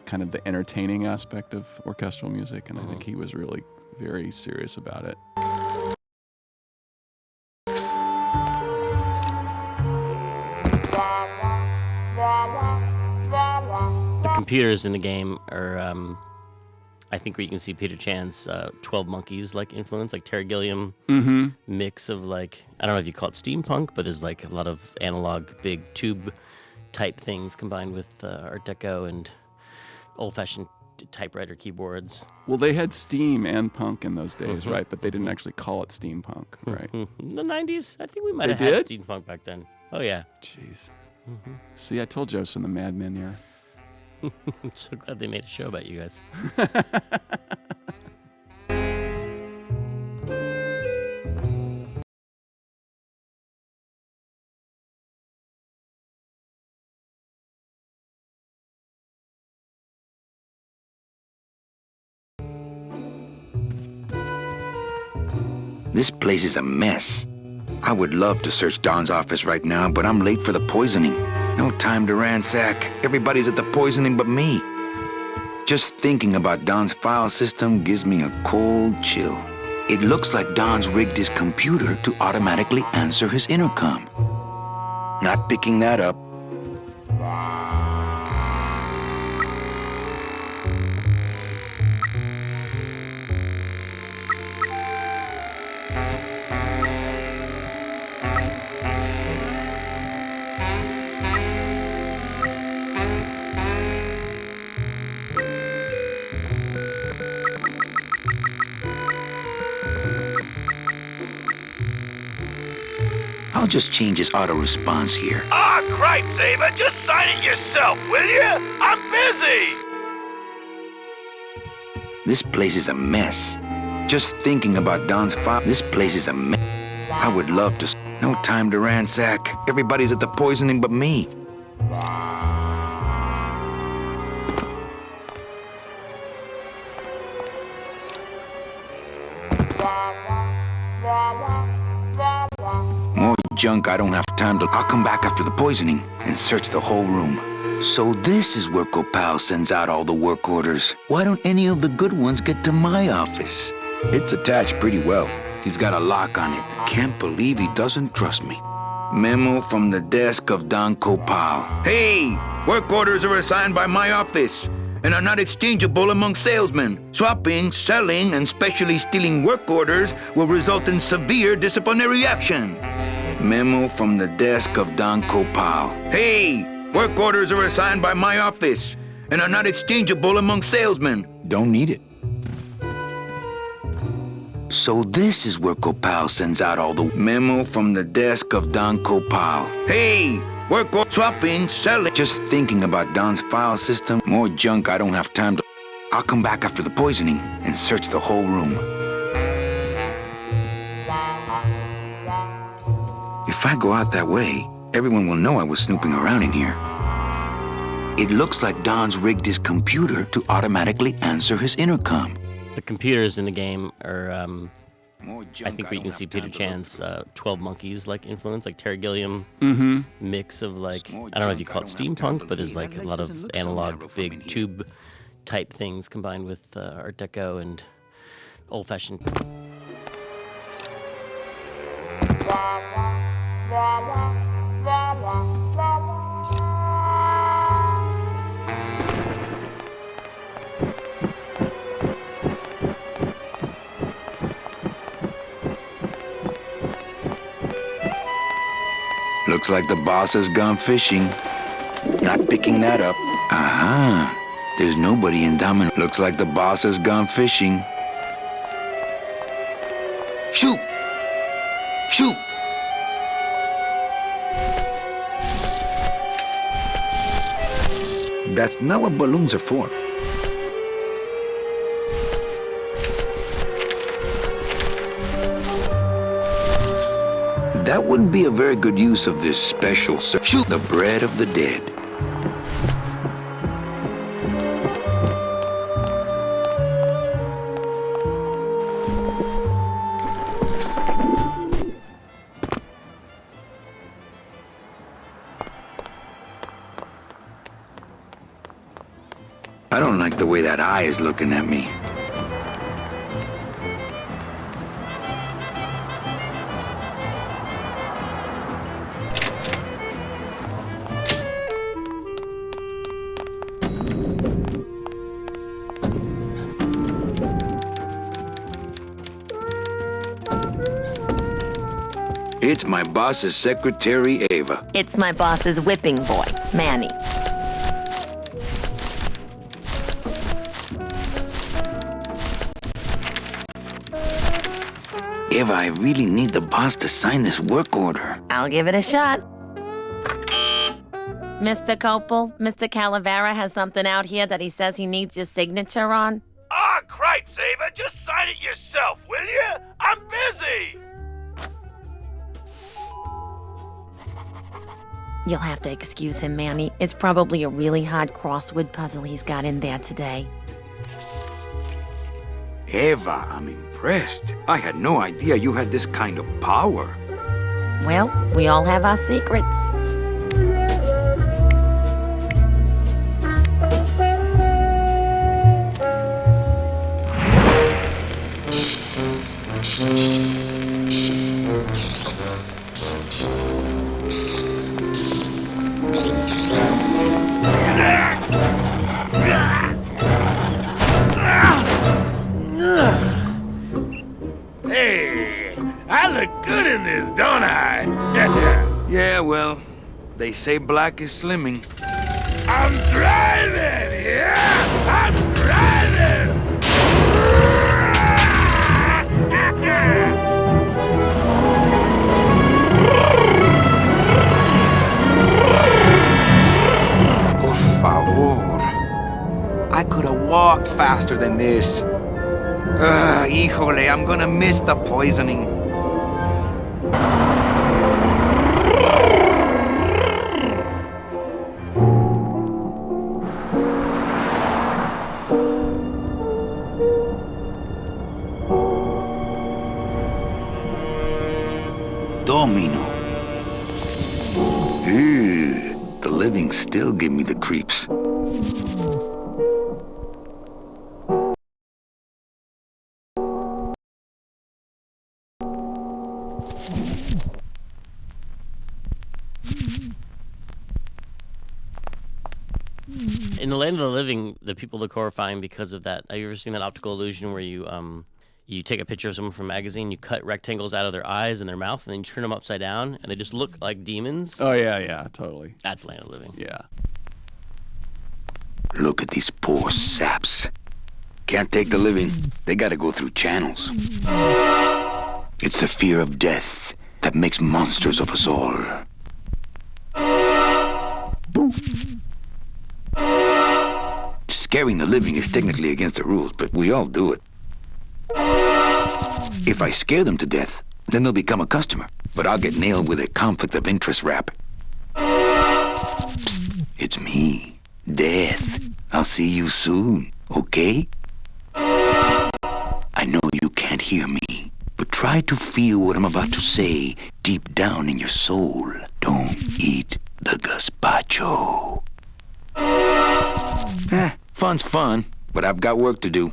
H: kind of the entertaining aspect of orchestral music, and I think he was really very serious about it.
E: The computers in the game are, I think, where you can see Peter Chan's 12 Monkeys like influence, like Terry Gilliam mix of like, I don't know if you call it steampunk, but there's like a lot of analog big tube type things combined with Art Deco and old-fashioned typewriter keyboards.
H: Well, they had steam and punk in those days, right? But they didn't actually call it steampunk, right?
E: In the 90s, I think we might
H: They
E: have had
H: did?
E: steampunk back then. Oh yeah.
H: Jeez. See, I told you I was from the Mad Men era.
E: I'm so glad they made a show about you guys.
A: This place is a mess. I would love to search Don's office right now, but I'm late for the poisoning. No time to ransack. Everybody's at the poisoning but me. Just thinking about Don's file system gives me a cold chill. It looks like Don's rigged his computer to automatically answer his intercom. Not picking that up. I'll just change his auto response here.
D: Ah, cripes, Ava, just sign it yourself, will you? I'm busy!
A: This place is a mess. Just thinking about Don's file. This place is a mess. I would love to. No time to ransack. Everybody's at the poisoning but me. junk I don't have time to... I'll come back after the poisoning and search the whole room. So this is where Copal sends out all the work orders. Why don't any of the good ones get to my office? It's attached pretty well. He's got a lock on it. Can't believe he doesn't trust me. Memo from the desk of Don Copal. Hey! Work orders are assigned by my office and are not exchangeable among salesmen. Swapping, selling, and specially stealing work orders will result in severe disciplinary action. Memo from the desk of Don Copal. Hey! Work orders are assigned by my office and are not exchangeable among salesmen. Don't need it. So this is where Copal sends out all the... Memo from the desk of Don Copal. Hey! Work or swapping, selling. Just thinking about Don's file system. More junk I don't have time to... I'll come back after the poisoning and search the whole room. If I go out that way, everyone will know I was snooping around in here. It looks like Don's rigged his computer to automatically answer his intercom.
E: The computers in the game are, I think we can see Peter Chan's 12 Monkeys like influence, like Terry Gilliam mix of like, I don't know if you call it steampunk, but there's like a lot of analog big tube type things combined with Art Deco and old-fashioned.
A: Looks like the boss has gone fishing. Not picking that up. Aha! There's nobody in Domino. Looks like the boss has gone fishing. Shoot! Shoot! That's not what balloons are for. That wouldn't be a very good use of this special shoot the bread of the dead. I don't like the way that eye is looking at me. It's my boss's secretary, Ava.
C: It's my boss's whipping boy, Manny.
A: Ava, I really need the boss to sign this work order.
C: I'll give it a shot. Mr. Copel, Mr. Calavera has something out here that he says he needs your signature on.
D: Ah, cripes, Ava, just sign it yourself, will you? I'm busy!
C: You'll have to excuse him, Manny. It's probably a really hard crossword puzzle he's got in there today.
A: Eva, I'm impressed. I had no idea you had this kind of power.
C: Well, we all have our secrets.
D: Hey, I look good in this, don't I?
A: Yeah, well, they say black is slimming.
D: I'm driving, yeah! I'm driving!
A: Por favor. I could have walked faster than this. Híjole, I'm gonna miss the poisoning. Domino. still give me the creeps.
E: In the land of the living, the people look horrifying because of that. Have you ever seen that optical illusion where you take a picture of someone from a magazine, you cut rectangles out of their eyes and their mouth, and then you turn them upside down, and they just look like demons?
H: Oh, yeah, totally.
E: That's land of the living.
H: Yeah.
A: Look at these poor saps. Can't take the living. They gotta go through channels. It's the fear of death that makes monsters of us all. Boo. Scaring the living is technically against the rules, but we all do it. If I scare them to death, then they'll become a customer, but I'll get nailed with a conflict of interest rap. Psst, it's me, Death. I'll see you soon, okay? I know you can't hear me, but try to feel what I'm about to say deep down in your soul. Don't eat the gazpacho. Fun's fun, but I've got work to do.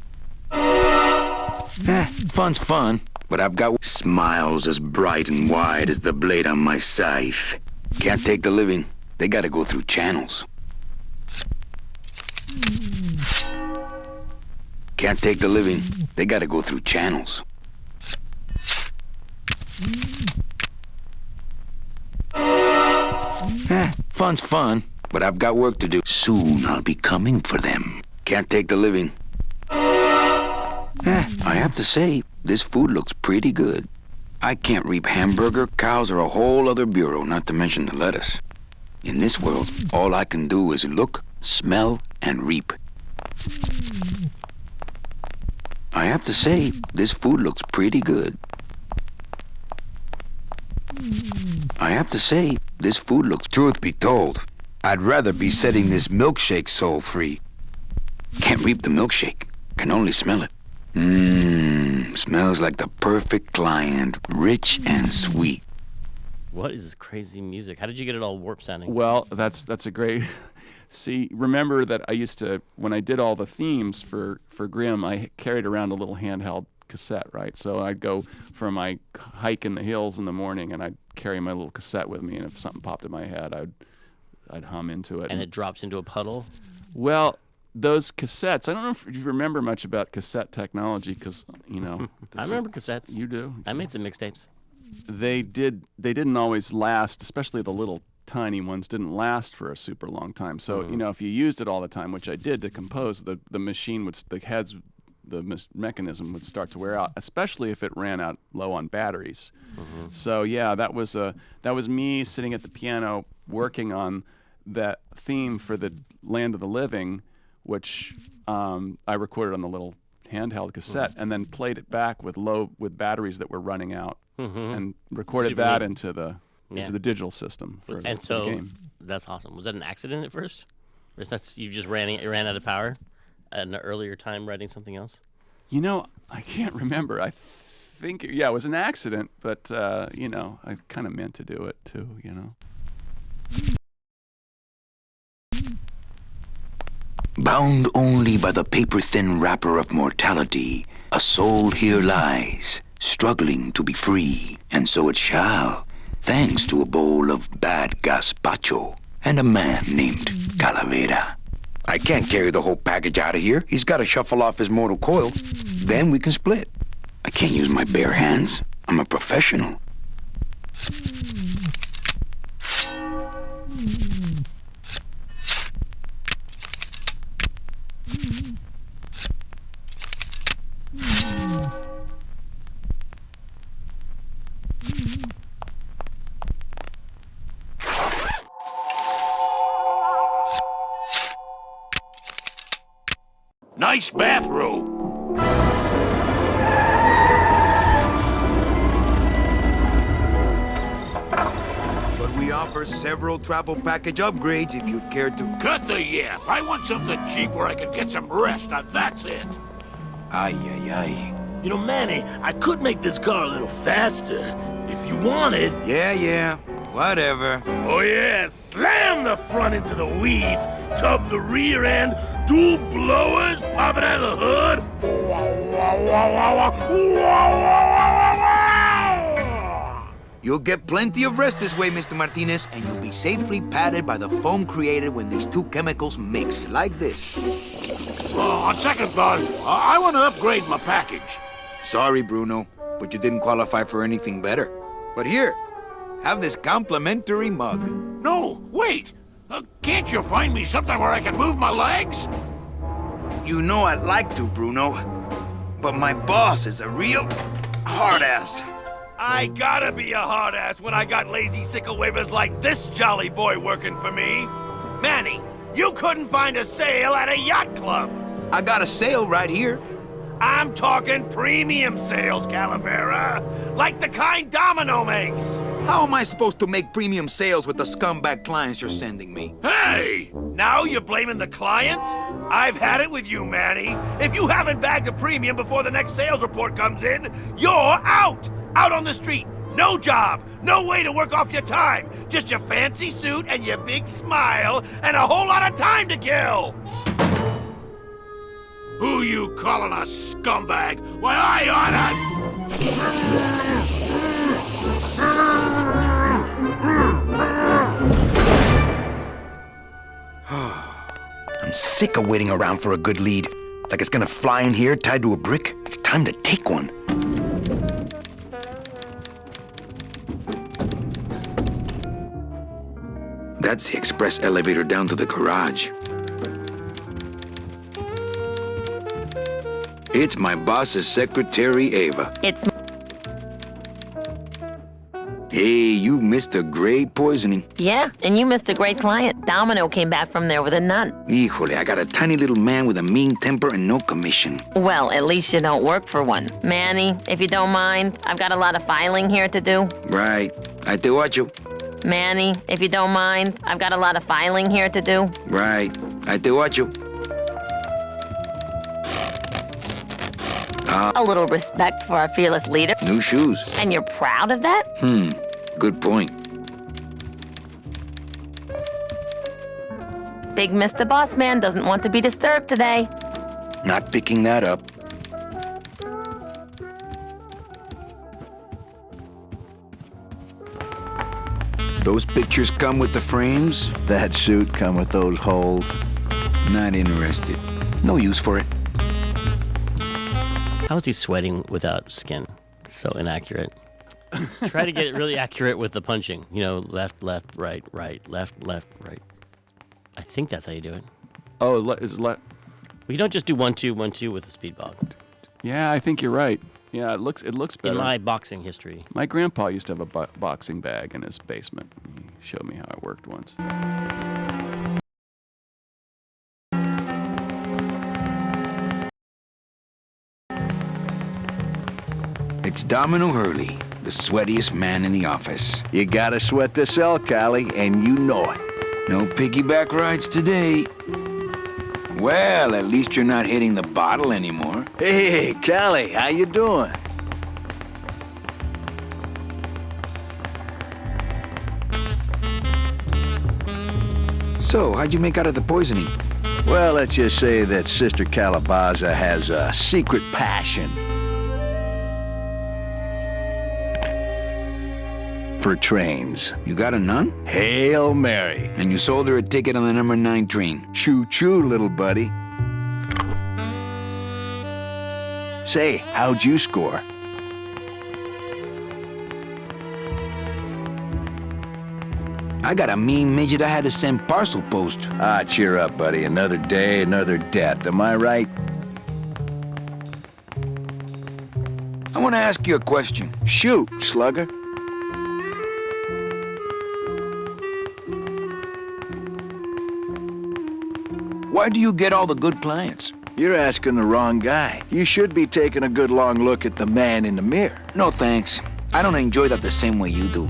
A: Fun's fun, but I've got smiles as bright and wide as the blade on my scythe. Can't take the living. They gotta go through channels. Can't take the living. They gotta go through channels. Fun's fun, but I've got work to do. Soon I'll be coming for them. Can't take the living. I have to say, this food looks pretty good. I can't reap hamburger. Cows are a whole other bureau, not to mention the lettuce. In this world, all I can do is look, smell, and reap. I have to say, this food looks pretty good. I have to say, this food looks... Truth be told, I'd rather be setting this milkshake soul free. Can't reap the milkshake, can only smell it. Smells like the perfect client, rich and sweet.
E: What is this crazy music? How did you get it all warp sounding?
H: Well, that's a great... See, remember that I used to, when I did all the themes for Grimm, I carried around a little handheld cassette, right? So I'd go for my hike in the hills in the morning, and I'd carry my little cassette with me, and if something popped in my head, I'd hum into it.
E: And it drops into a puddle?
H: Well, those cassettes, I don't know if you remember much about cassette technology, because, you know...
E: I remember cassettes.
H: You do?
E: I made some mixtapes.
H: They didn't always last, especially the little tiny ones didn't last for a super long time. So, you know, if you used it all the time, which I did to compose, the machine would, the mechanism would start to wear out, especially if it ran out low on batteries. So yeah, that was me sitting at the piano working on that theme for the Land of the Living, which I recorded on the little handheld cassette and then played it back with batteries that were running out and recorded that into the digital system for the game.
E: That's awesome. Was that an accident at first? Or you just ran out of power at an earlier time writing something else?
H: You know, I can't remember. I think, yeah, it was an accident, but, you know, I kind of meant to do it too, you know.
A: Bound only by the paper-thin wrapper of mortality, a soul here lies, struggling to be free, and so it shall, thanks to a bowl of bad gazpacho and a man named Calavera. I can't carry the whole package out of here. He's got to shuffle off his mortal coil. Then we can split. I can't use my bare hands. I'm a professional.
D: Nice bathrobe.
A: But we offer several travel package upgrades if you'd care to...
D: Cut the yap. I want something cheap where I can get some rest. Now that's it.
A: Ay, ay, ay.
N: You know, Manny, I could make this car a little faster if you wanted.
A: Yeah. Whatever.
D: Oh yeah, slam the front into the weeds, tub the rear end, dual blowers popping out of the hood.
A: You'll get plenty of rest this way, Mr. Martinez, and you'll be safely padded by the foam created when these two chemicals mix, like this.
D: On second thought, I want to upgrade my package.
A: Sorry, Bruno, but you didn't qualify for anything better. But here, have this complimentary mug.
D: No, wait! Can't you find me something where I can move my legs?
A: You know I'd like to, Bruno, but my boss is a real hard-ass.
D: I gotta be a hard ass when I got lazy sickle wavers like this jolly boy working for me. Manny, you couldn't find a sale at a yacht club.
A: I got a sale right here.
D: I'm talking premium sales, Calavera. Like the kind Domino makes.
A: How am I supposed to make premium sales with the scumbag clients you're sending me?
D: Hey! Now you're blaming the clients? I've had it with you, Manny. If you haven't bagged a premium before the next sales report comes in, you're out! Out on the street, no job, no way to work off your time. Just your fancy suit and your big smile and a whole lot of time to kill. Who you calling a scumbag? Why, I
M: oughta... I'm sick of waiting around for a good lead. Like it's gonna fly in here tied to a brick. It's time to take one. That's the express elevator down to the garage. It's my boss's secretary, Ava.
C: It's...
M: Hey, you missed a great poisoning.
C: Yeah, and you missed a great client. Domino came back from there with a none.
M: Híjole, I got a tiny little man with a mean temper and no commission.
C: Well, at least you don't work for one. Manny, if you don't mind, I've got a lot of filing here to do.
M: Right. I te watcho.
C: Manny, if you don't mind, I've got a lot of filing here to do.
M: Right. I te watcho.
C: A little respect for our fearless leader.
M: New shoes.
C: And you're proud of that?
M: Good point.
C: Big Mr. Boss Man doesn't want to be disturbed today.
M: Not picking that up. Those pictures come with the frames?
N: That suit come with those holes?
M: Not interested. No use for it.
E: How is he sweating without skin? It's so inaccurate. Try to get it really accurate with the punching. You know, left, left, right, right, left, left, right. I think that's how you do it.
H: Oh, is it left?
E: Well, you don't just do 1, 2, 1, 2 with the speedball.
H: Yeah, I think you're right. Yeah, it looks better.
E: In my boxing history.
H: My grandpa used to have a boxing bag in his basement. He showed me how it worked once.
M: It's Domino Hurley, the sweatiest man in the office.
N: You gotta sweat to sell, Callie, and you know it.
M: No piggyback rides today. Well, at least you're not hitting the bottle anymore.
N: Hey, Callie, how you doing?
M: So, how'd you make out of the poisoning?
N: Well, let's just say that Sister Calabaza has a secret passion for trains.
M: You got a nun?
N: Hail Mary.
M: And you sold her a ticket on the number 9 train.
N: Choo-choo, little buddy. Say, how'd you score?
M: I got a mean midget I had to send parcel post.
N: Ah, cheer up, buddy. Another day, another death. Am I right?
M: I want to ask you a question.
N: Shoot, slugger.
M: Why do you get all the good clients?
N: You're asking the wrong guy. You should be taking a good long look at the man in the mirror.
M: No thanks. I don't enjoy that the same way you do.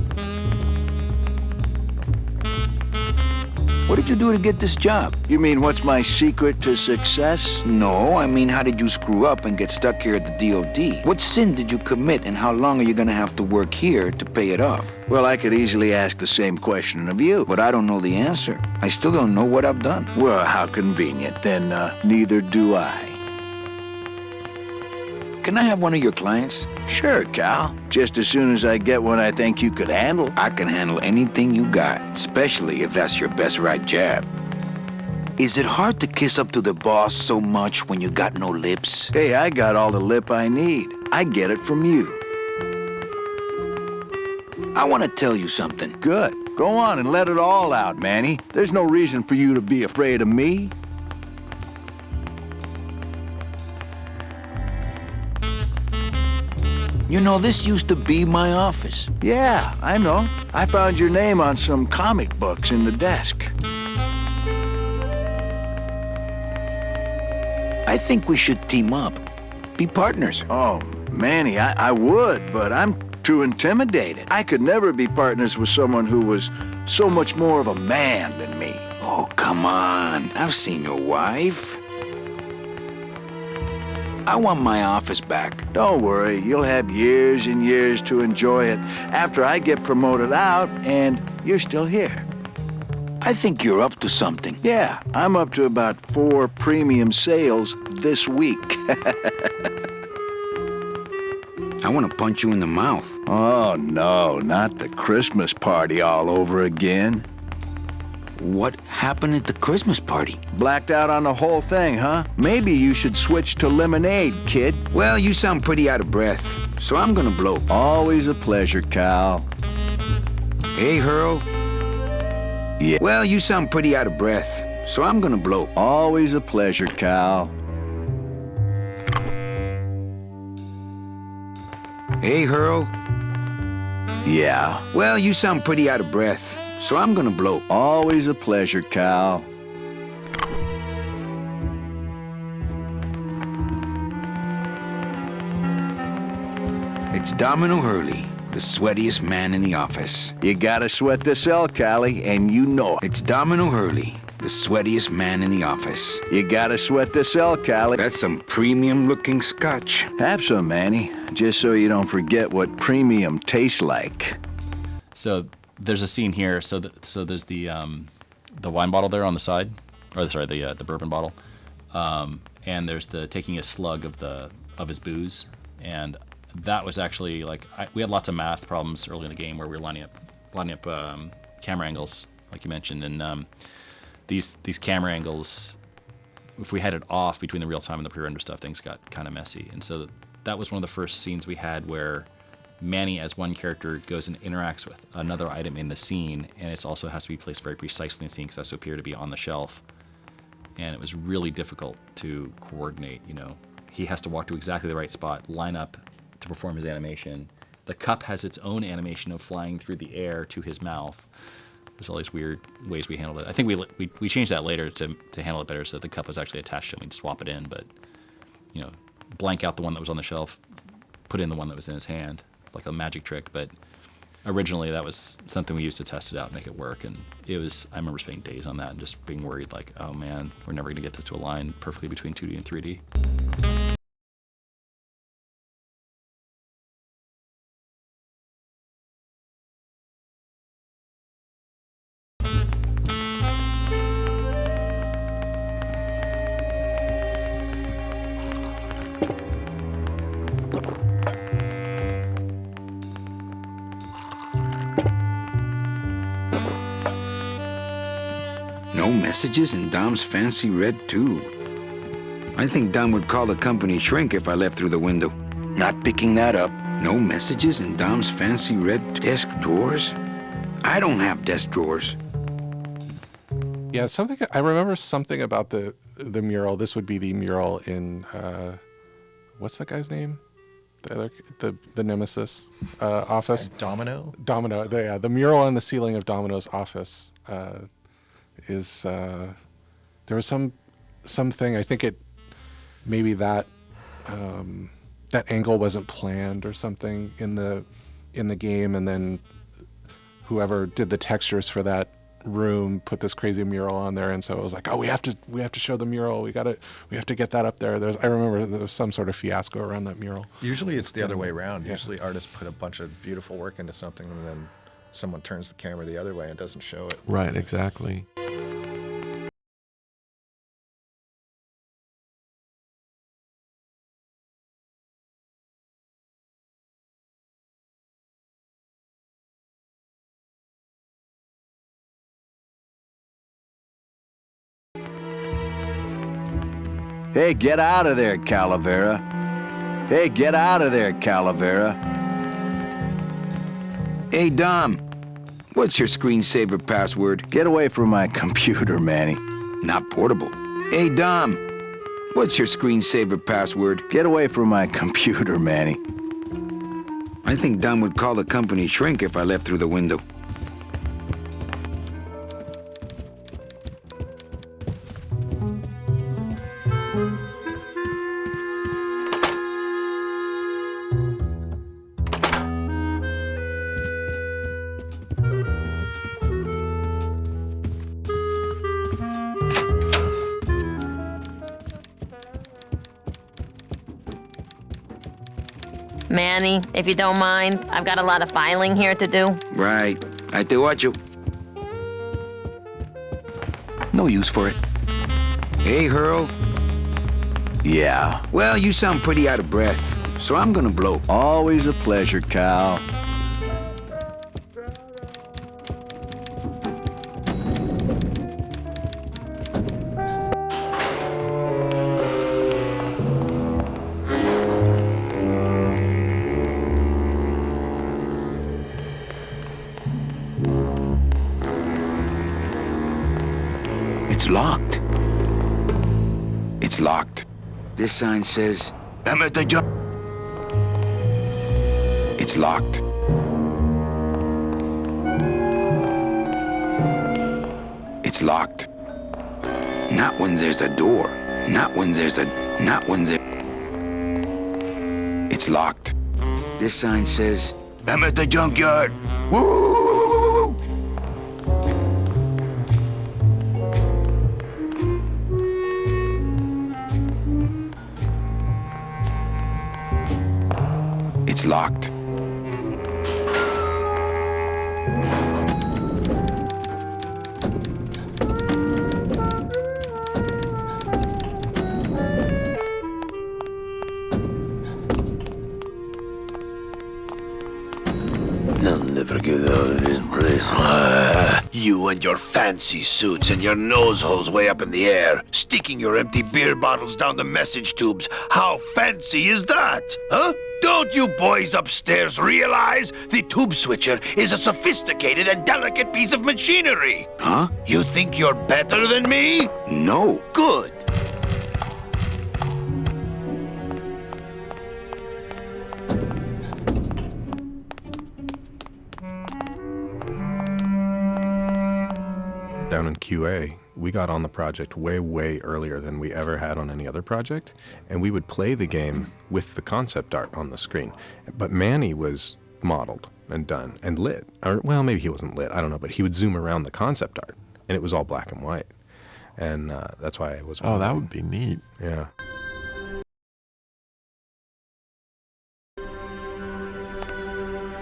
A: What did you do to get this job?
N: You mean what's my secret to success?
A: No, I mean, how did you screw up and get stuck here at the DOD? What sin did you commit, and how long are you gonna have to work here to pay it off?
N: Well, I could easily ask the same question of you.
A: But I don't know the answer. I still don't know what I've done.
N: Well, how convenient. Then neither do I.
A: Can I have one of your clients?
N: Sure, Cal. Just as soon as I get one I think you could handle.
A: I can handle anything you got, especially if that's your best right jab. Is it hard to kiss up to the boss so much when you got no lips?
N: Hey, I got all the lip I need. I get it from you.
A: I want to tell you something.
N: Good. Go on and let it all out, Manny. There's no reason for you to be afraid of me.
A: You know, this used to be my office.
N: Yeah, I know. I found your name on some comic books in the desk.
A: I think we should team up. Be partners.
N: Oh, Manny, I would, but I'm too intimidated. I could never be partners with someone who was so much more of a man than me.
A: Oh, come on. I've seen your wife. I want my office back.
N: Don't worry, you'll have years and years to enjoy it after I get promoted out and you're still here.
A: I think you're up to something.
N: Yeah, I'm up to about 4 premium sales this week.
A: I want to punch you in the mouth.
N: Oh, no, not the Christmas party all over again.
A: What happened at the Christmas party?
N: Blacked out on the whole thing, huh? Maybe you should switch to lemonade, kid.
A: Well, you sound pretty out of breath, so I'm gonna blow.
N: Always a pleasure, Cal.
A: Hey, Hurl.
N: Yeah.
A: Well, you sound pretty out of breath, so I'm gonna blow.
N: Always a pleasure, Cal.
A: Hey, Hurl.
N: Yeah.
A: Well, you sound pretty out of breath, so I'm gonna blow.
N: Always a pleasure, Cal.
A: It's Domino Hurley, the sweatiest man in the office.
N: You gotta sweat the cell, Callie, and you know it.
A: It's Domino Hurley, the sweatiest man in the office.
N: You gotta sweat the cell, Callie.
A: That's some premium-looking scotch.
N: Have some, Manny, just so you don't forget what premium tastes like.
J: So there's a scene here. So there's the wine bottle there on the side, or sorry, the bourbon bottle, and there's the taking a slug of his booze, and that was actually like we had lots of math problems early in the game where we were lining up camera angles, like you mentioned, and these camera angles, if we had it off between the real time and the pre-render stuff, things got kind of messy, and so that was one of the first scenes we had where Manny as one character goes and interacts with another item in the scene, and it also has to be placed very precisely in the scene because it has to appear to be on the shelf. And it was really difficult to coordinate, you know. He has to walk to exactly the right spot, line up to perform his animation. The cup has its own animation of flying through the air to his mouth. There's all these weird ways we handled it. I think we changed that later to handle it better so that the cup was actually attached to him. We'd swap it in, but, you know, blank out the one that was on the shelf, put in the one that was in his hand. Like a magic trick, but originally that was something we used to test it out and make it work, and I remember spending days on that and just being worried like, oh man, we're never gonna get this to align perfectly between 2D and 3D.
A: No messages in Dom's fancy red tube. I think Dom would call the company shrink if I left through the window. Not picking that up. No messages in Dom's fancy red desk drawers? I don't have desk drawers.
K: Yeah, I remember something about the mural. This would be the mural in what's that guy's name? The Nemesis office.
F: Domino.
K: The mural on the ceiling of Domino's office is there was something. I think maybe that angle wasn't planned or something in the game, and then whoever did the textures for that room put this crazy mural on there, and so it was like, oh, we have to show the mural. We have to get that up there. I remember there was some sort of fiasco around that mural.
I: Usually it's the other way around. Yeah. Usually artists put a bunch of beautiful work into something, and then someone turns the camera the other way and doesn't show it.
K: Right, exactly.
N: Hey, get out of there, Calavera. Hey, get out of there, Calavera.
M: Hey, Dom. What's your screensaver password?
N: Get away from my computer, Manny.
M: Not portable. Hey, Dom. What's your screensaver password?
N: Get away from my computer, Manny.
M: I think Dom would call the company shrink if I left through the window.
C: Manny, if you don't mind, I've got a lot of filing here to do.
M: Right. I te watcho. No use for it. Hey, Hurl.
N: Yeah.
M: Well, you sound pretty out of breath, so I'm gonna blow.
N: Always a pleasure, Cal.
M: It's locked. It's locked. This sign says, I'm at the job. It's locked. It's locked. Not when there's a door. Not when there... It's locked. This sign says, I'm at the junkyard. Woo! It's locked.
D: I'll never get out of this place. You and your fancy suits and your nose holes way up in the air, sticking your empty beer bottles down the message tubes. How fancy is that, huh? Don't you boys upstairs realize the tube switcher is a sophisticated and delicate piece of machinery?
M: Huh?
D: You think you're better than me?
M: No.
D: Good.
O: Down in QA, we got on the project way earlier than we ever had on any other project, and we would play the game with the concept art on the screen. But Manny was modeled and done and lit. Or, well, maybe he wasn't lit, I don't know, but he would zoom around the concept art, and it was all black and white. And that's why I was...
F: Oh, that would be neat.
O: Yeah.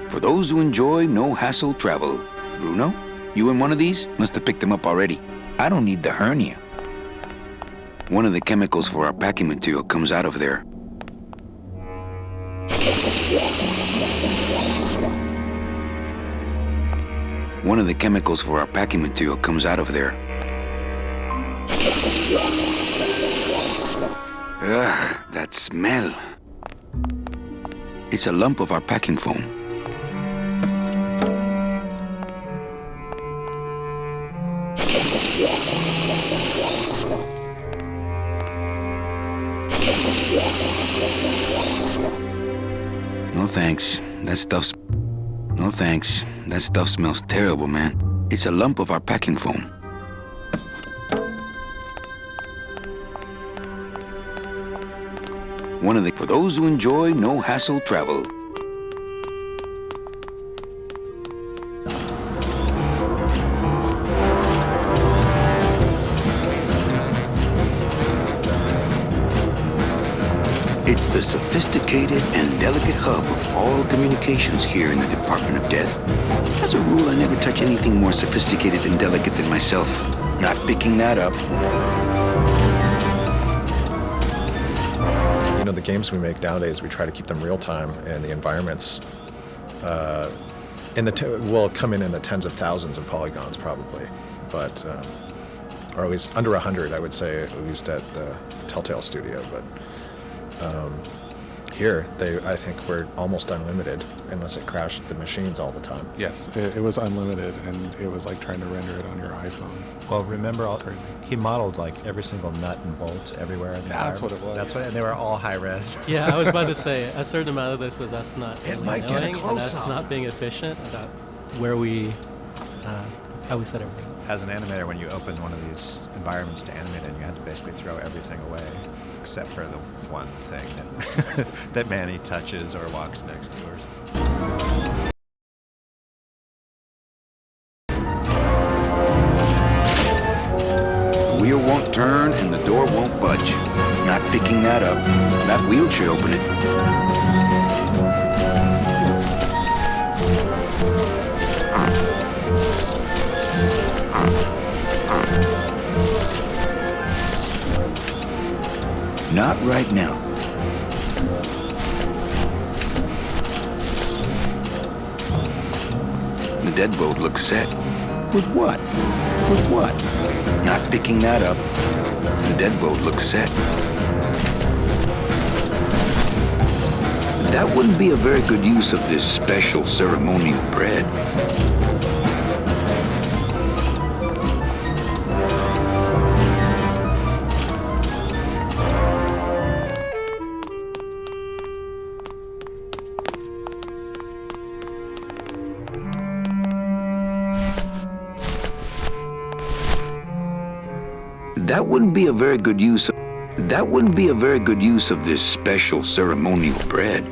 M: For those who enjoy no-hassle travel. Bruno, you in one of these? Must have picked them up already. I don't need the hernia. One of the chemicals for our packing material comes out of there. One of the chemicals for our packing material comes out of there. Ugh, that smell. It's a lump of our packing foam. No thanks. No thanks. That stuff smells terrible, man. It's a lump of our packing foam. For those who enjoy no-hassle travel. It's the sophisticated and delicate hub of all communications here in the Department of Death. As a rule, I never touch anything more sophisticated and delicate than myself. Not picking that up.
I: You know, the games we make nowadays, we try to keep them real time, and the environments will come in the tens of thousands of polygons probably, but or at least under 100, I would say, at least at the Telltale studio. But here, I think we're almost unlimited, unless it crashed the machines all the time.
K: Yes, it was unlimited, and it was like trying to render it on your iPhone.
P: Well, remember,
K: crazy.
P: He modeled like every single nut and bolt everywhere in the
K: That's what it was.
P: That's what, and they were all high res.
G: Yeah, I was about to say, a certain amount of this was us not
I: It might get a
G: knowing and us
I: close-up.
G: not being efficient about where we, how we set everything.
P: As an animator, when you opened one of these environments to animate it, you had to basically throw everything away, except for the one thing that, that Manny touches or walks next to or something.
M: The wheel won't turn and the door won't budge. Not picking that up. That wheel should open it. Not right now. The deadbolt looks set. With what? With what? Not picking that up. The deadbolt looks set. That wouldn't be a very good use of this special ceremonial bread. That wouldn't be a very good use of this special ceremonial bread.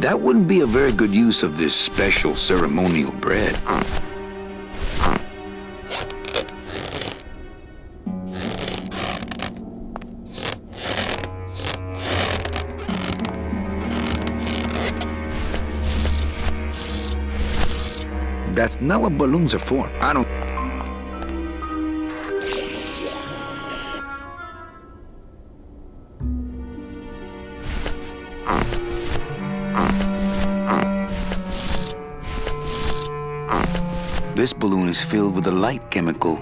M: That wouldn't be a very good use of this special ceremonial bread. That's not what balloons are for. I don't... This balloon is filled with a light chemical.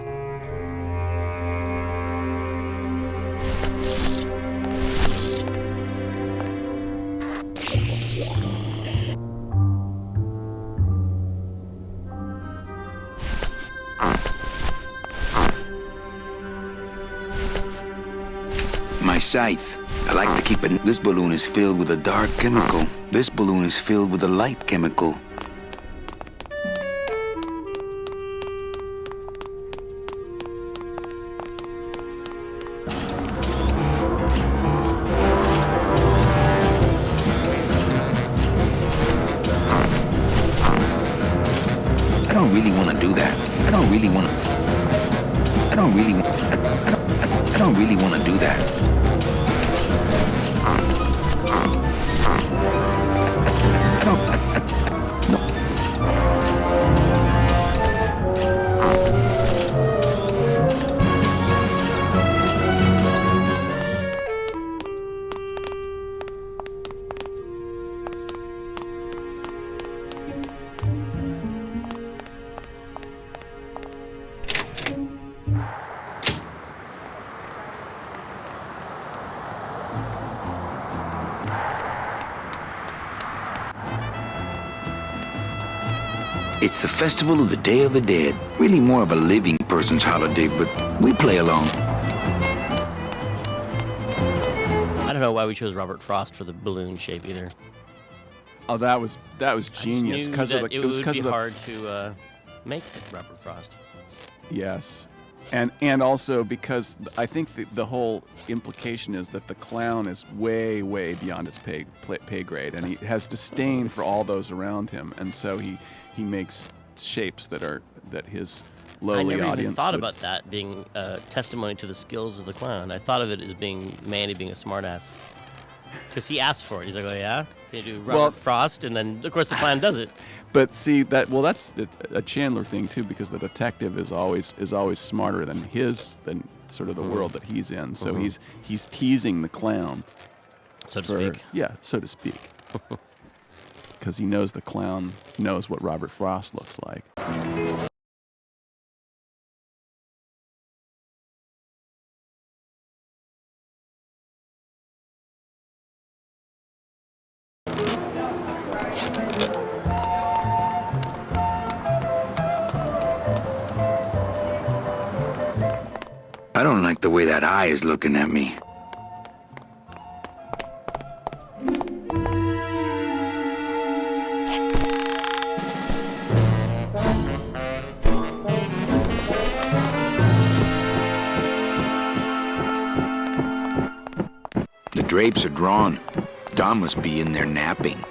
M: My scythe. I like to keep it. This balloon is filled with a dark chemical. This balloon is filled with a light chemical. I don't really want to do that. I don't really want to do that. It's the festival of the Day of the Dead. Really more of a living person's holiday, but we play along.
E: I don't know why we chose Robert Frost for the balloon shape either.
H: Oh, that was genius.
E: Because it would be
H: the
E: hard to make Robert Frost.
H: Yes, And also because I think the whole implication is that the clown is way, way beyond his pay grade, and he has disdain for all those around him, and so he makes shapes that his lowly audience.
E: I never even thought
H: would...
E: about that being a testimony to the skills of the clown. I thought of it as being Manny being a smartass, because he asked for it. He's like, "Oh yeah, can you do Robert Frost?" And then of course the clown does it.
H: But see that's a Chandler thing too, because the detective is always smarter than sort of the world that he's in. So he's teasing the clown,
E: so to speak.
H: Yeah, so to speak, because he knows the clown knows what Robert Frost looks like.
M: I don't like the way that eye is looking at me. The drapes are drawn. Don must be in there napping.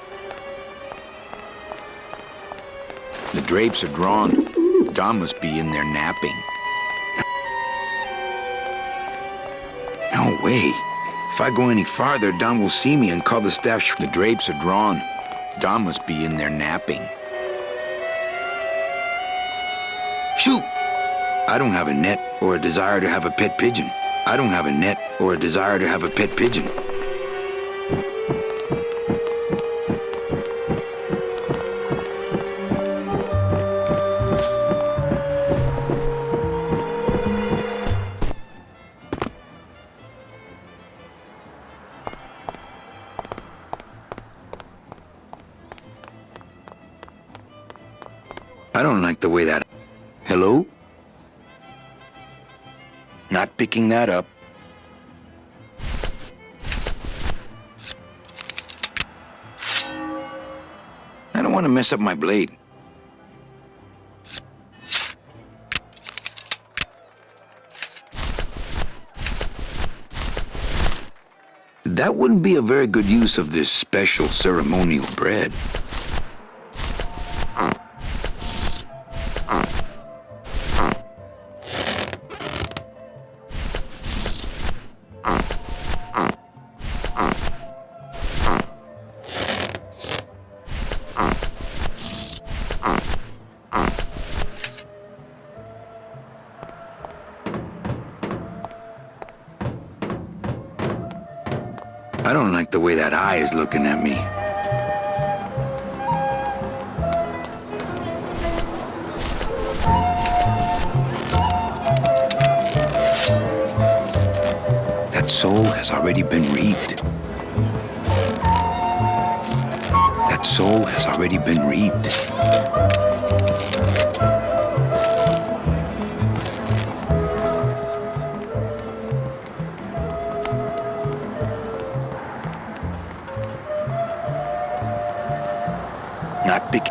M: The drapes are drawn. Don must be in there napping. No way. If I go any farther, Don will see me and call the staff. The drapes are drawn. Don must be in there napping. Shoot! I don't have a net or a desire to have a pet pigeon. I don't have a net or a desire to have a pet pigeon. I don't like the way that... Hello? Not picking that up. I don't want to mess up my blade. That wouldn't be a very good use of this special ceremonial bread. I don't like the way that eye is looking at me. That soul has already been reaped. That soul has already been reaped. Not big.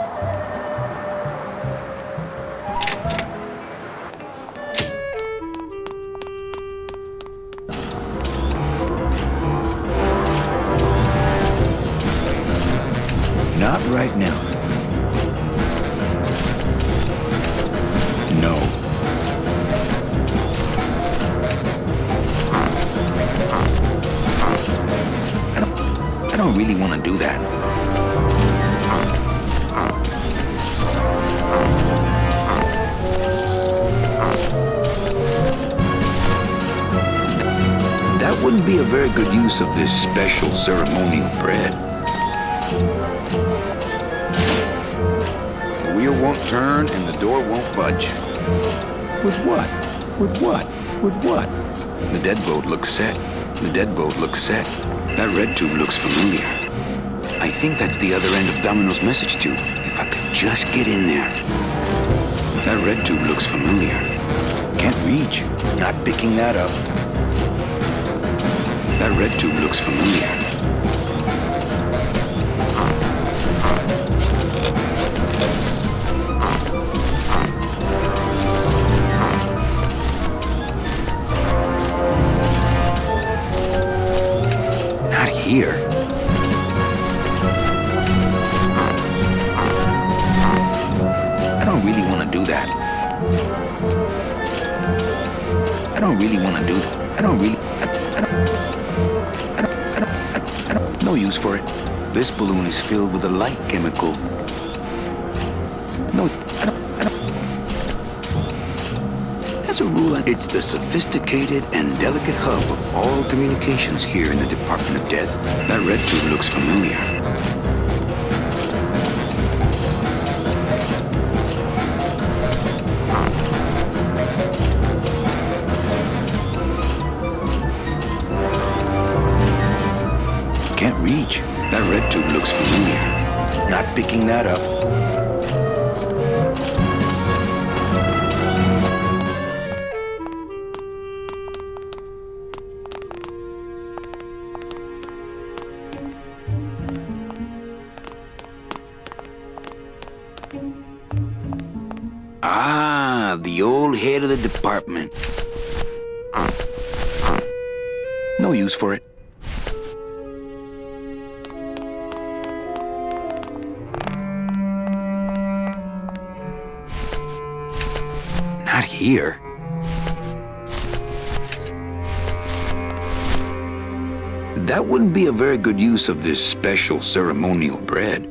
M: Not right now. No. I don't really want to do that. That wouldn't be a very good use of this special ceremonial bread. The wheel won't turn and the door won't budge. With what? With what? With what? The deadbolt looks set. The deadbolt looks set. That red tube looks familiar. I think that's the other end of Domino's message tube. If I could just get in there. That red tube looks familiar. Can't reach. Not picking that up. That red tube looks familiar. really want to do that. I don't really want to do that. No use for it. This balloon is filled with a light chemical. No, I don't. As a rule, it's the sophisticated and delicate hub of all communications here in the Department of Death. That red tube looks familiar. Can't reach. That red tube looks familiar. Not picking that up. Ah, the old head of the department. No use for it. Not here. That wouldn't be a very good use of this special ceremonial bread.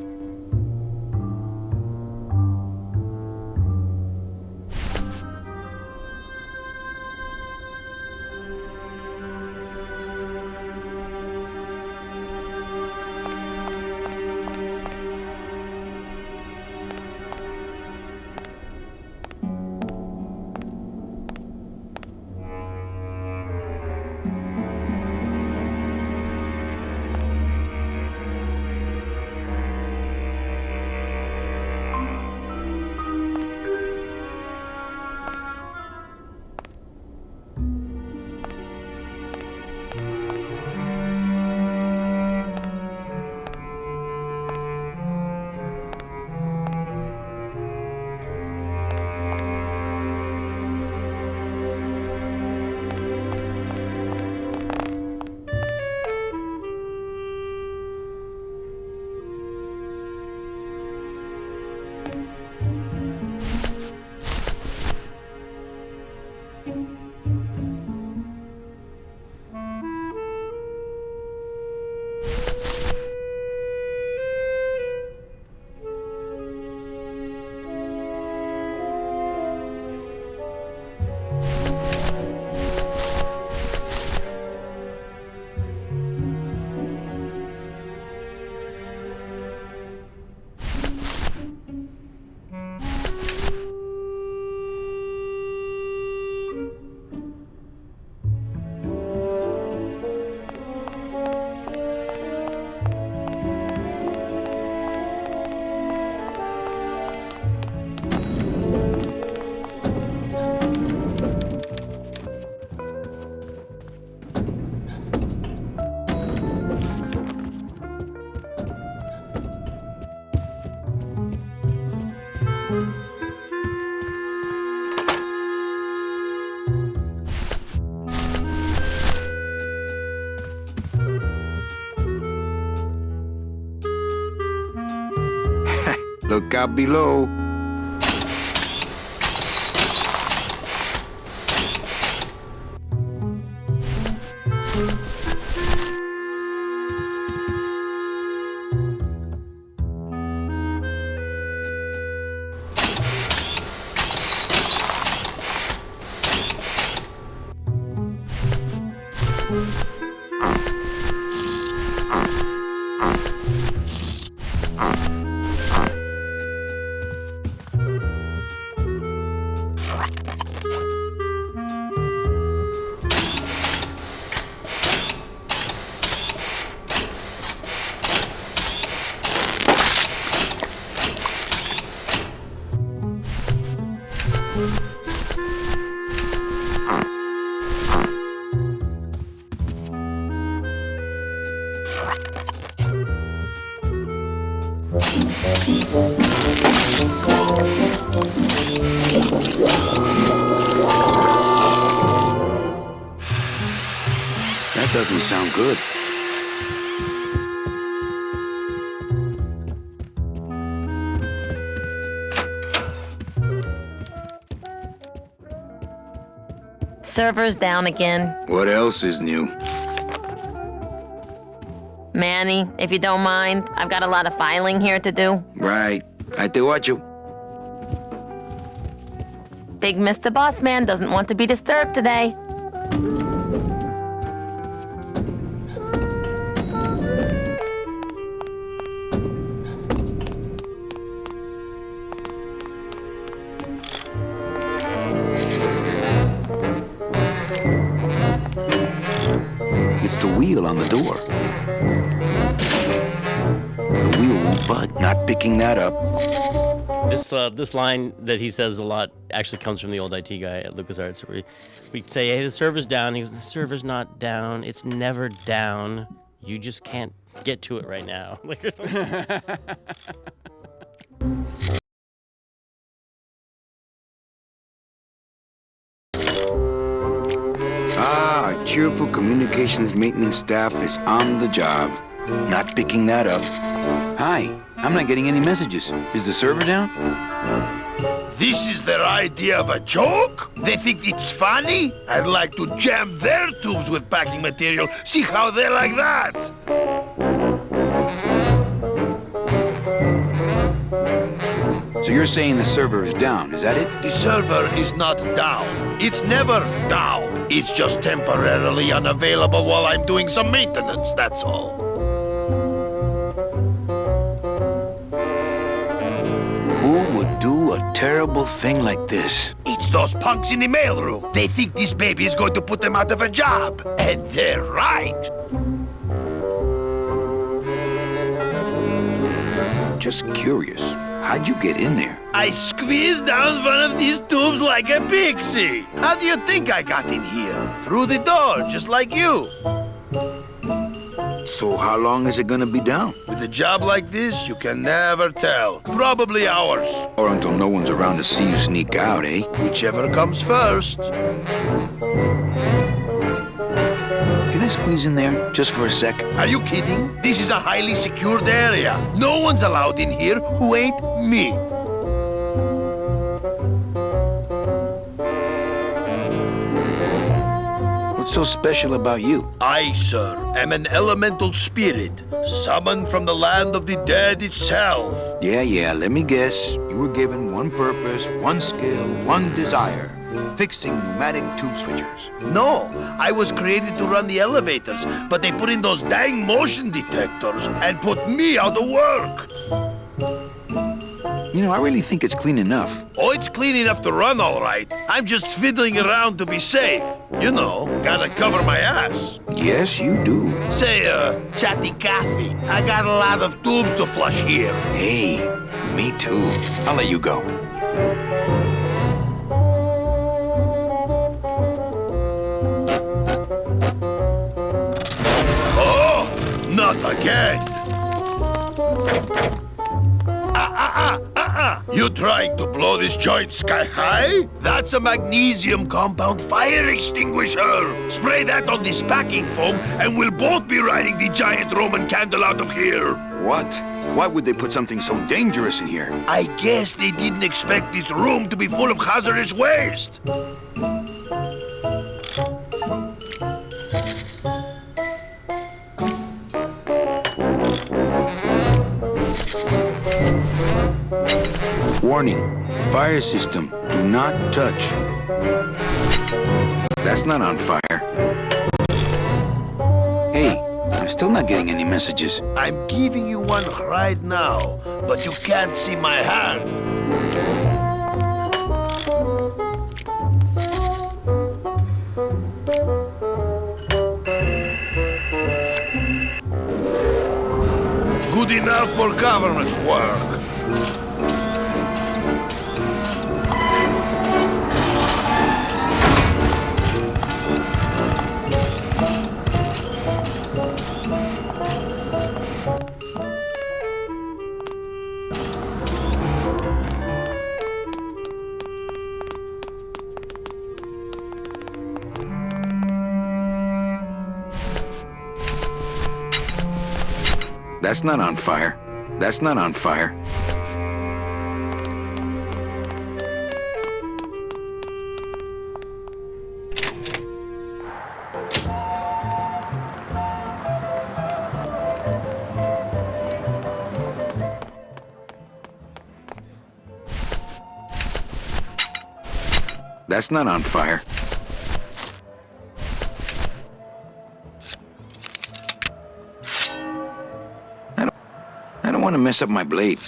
M: Look out below. That doesn't sound good.
C: server's down again.
M: What else is new?
C: Manny, if you don't mind, I've got a lot of filing here to do.
M: Right. I te watcho.
C: Big Mr. Bossman doesn't want to be disturbed today.
M: It's the wheel on the door. The wheel won't budge. Not picking that up.
E: This line that he says a lot actually comes from the old IT guy at LucasArts. Where we say, "Hey, the server's down." He goes, "The server's not down. It's never down. You just can't get to it right now." Like or something.
M: Our cheerful communications maintenance staff is on the job. Not picking that up. Hi, I'm not getting any messages. Is the server down?
D: This is their idea of a joke? They think it's funny? I'd like to jam their tubes with packing material, see how they like that.
M: So you're saying the server is down, is that it?
D: The server is not down. It's never down. It's just temporarily unavailable while I'm doing some maintenance, that's all.
M: Who would do a terrible thing like this?
D: It's those punks in the mailroom. They think this baby is going to put them out of a job. And they're right.
M: Just curious. How'd you get in there?
D: I squeezed down one of these tubes like a pixie. How do you think I got in here? Through the door, just like you.
M: So how long is it gonna be down?
D: With a job like this, you can never tell. Probably hours.
M: Or until no one's around to see you sneak out, eh?
D: Whichever comes first.
M: Can I squeeze in there just for a sec?
D: Are you kidding? This is a highly secured area. No one's allowed in here who ain't me.
M: What's so special about you?
D: I, sir, am an elemental spirit, summoned from the land of the dead itself.
M: Yeah, let me guess. You were given one purpose, one skill, one desire. Fixing pneumatic tube switchers.
D: No, I was created to run the elevators, but they put in those dang motion detectors and put me out of work.
M: You know, I really think it's clean enough.
D: Oh, it's clean enough to run, all right. I'm just fiddling around to be safe. You know, gotta cover my ass.
M: Yes, you do.
D: Say, chatty Cathy, I got a lot of tubes to flush here.
M: Hey, me too. I'll let you go.
D: Not again! You trying to blow this joint sky high? That's a magnesium compound fire extinguisher! Spray that on this packing foam and we'll both be riding the giant Roman candle out of here!
M: What? Why would they put something so dangerous in here?
D: I guess they didn't expect this room to be full of hazardous waste!
M: Warning, fire system, do not touch. That's not on fire. Hey, I'm still not getting any messages.
D: I'm giving you one right now, but you can't see my hand. Good enough for government work.
M: That's not on fire. That's not on fire. That's not on fire. I don't want to mess up my blade.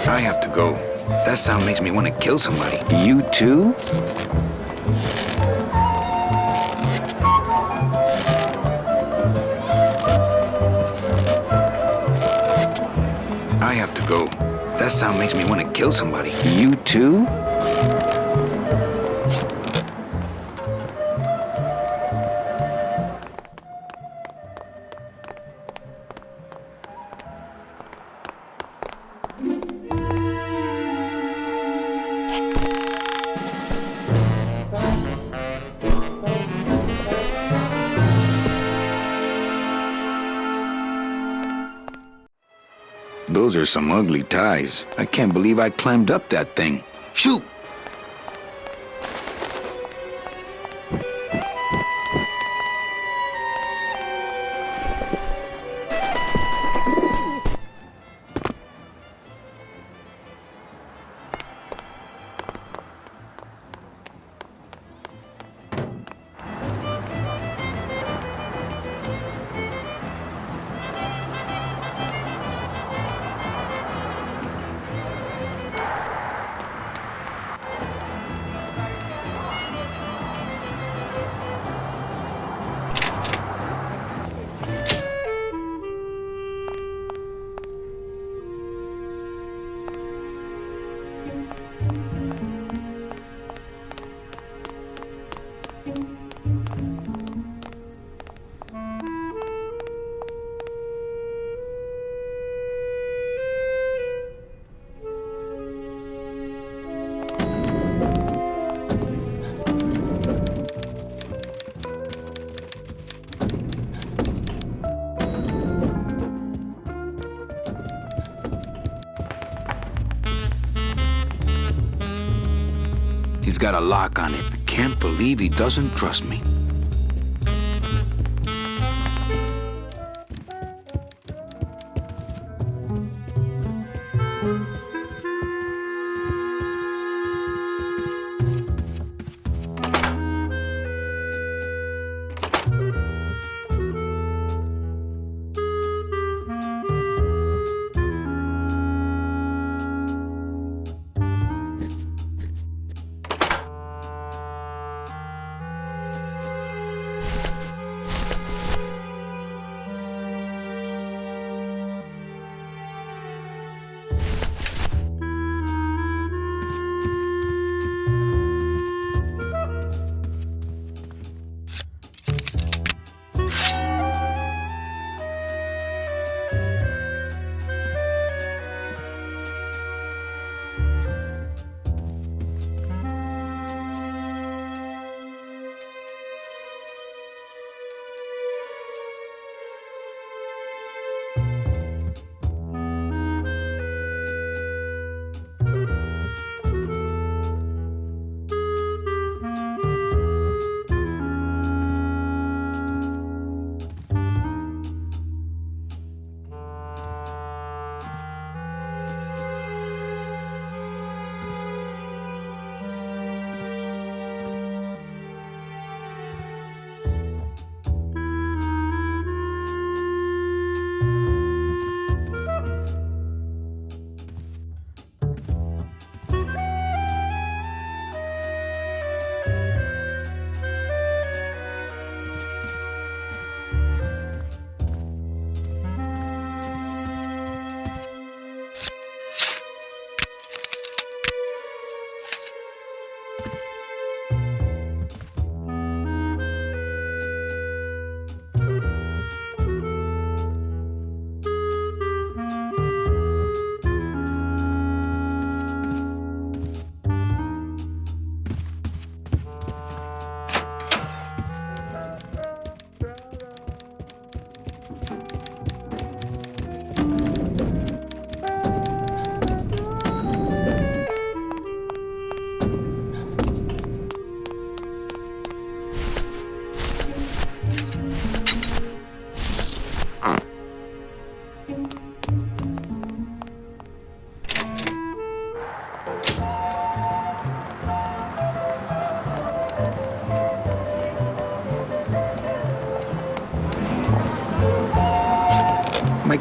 M: I have to go. That sound makes me want to kill somebody. You too? I have to go. That sound makes me want to kill somebody. You too? Those are some ugly ties. I can't believe I climbed up that thing. Shoot! He's got a lock on it. I can't believe he doesn't trust me.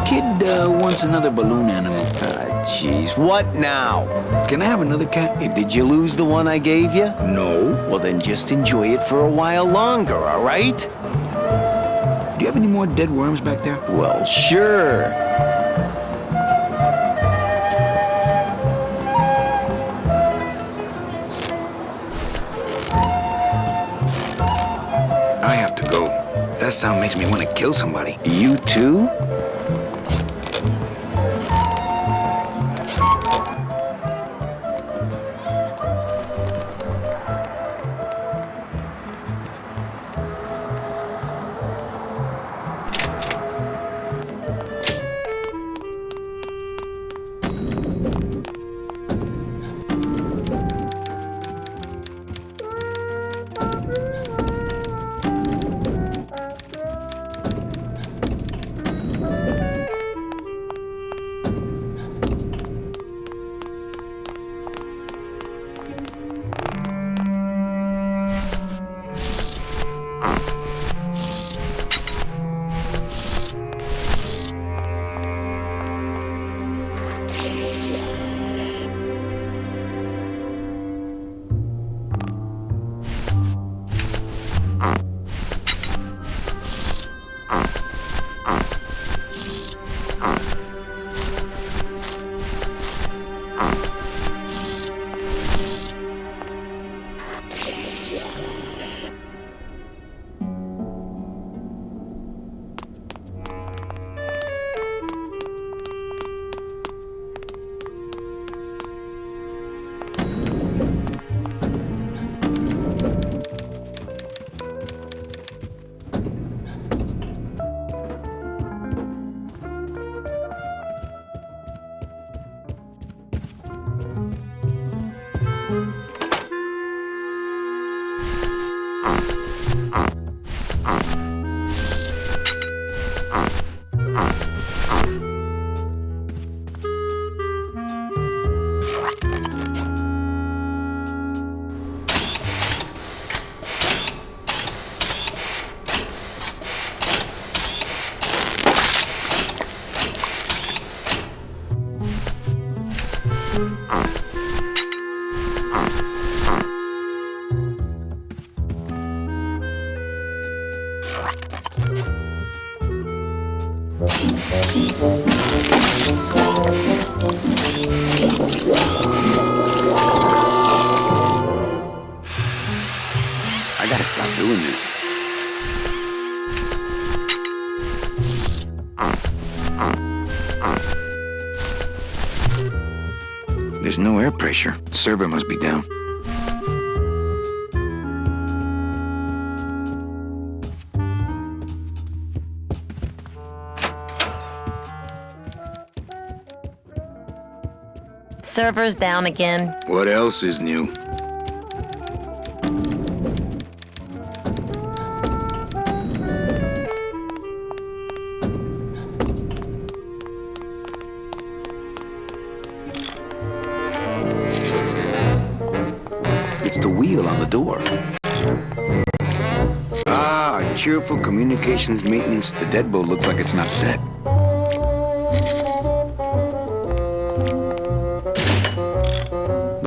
M: kid wants another balloon animal.
Q: Jeez, what now?
M: Can I have another cat?
Q: Hey, did you lose the one I gave you?
M: No.
Q: Well, then just enjoy it for a while longer, all right?
M: Do you have any more dead worms back there?
Q: Well, sure.
M: I have to go. That sound makes me want to kill somebody.
Q: You too?
M: I gotta stop doing this. There's no air pressure. The server must be down.
C: Server's down again.
M: What else is new? It's the wheel on the door. Ah, our cheerful communications maintenance. The deadbolt looks like it's not set.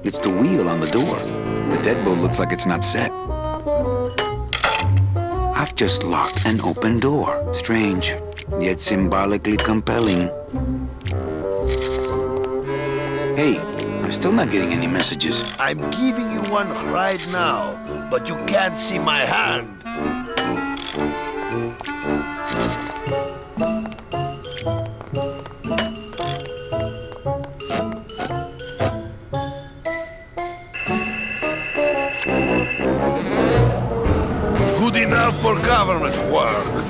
M: It's the wheel on the door. The deadbolt looks like it's not set. I've just locked an open door. Strange, yet symbolically compelling. Hey, I'm still not getting any messages.
D: I'm giving you one right now, but you can't see my hand. Good enough for government work.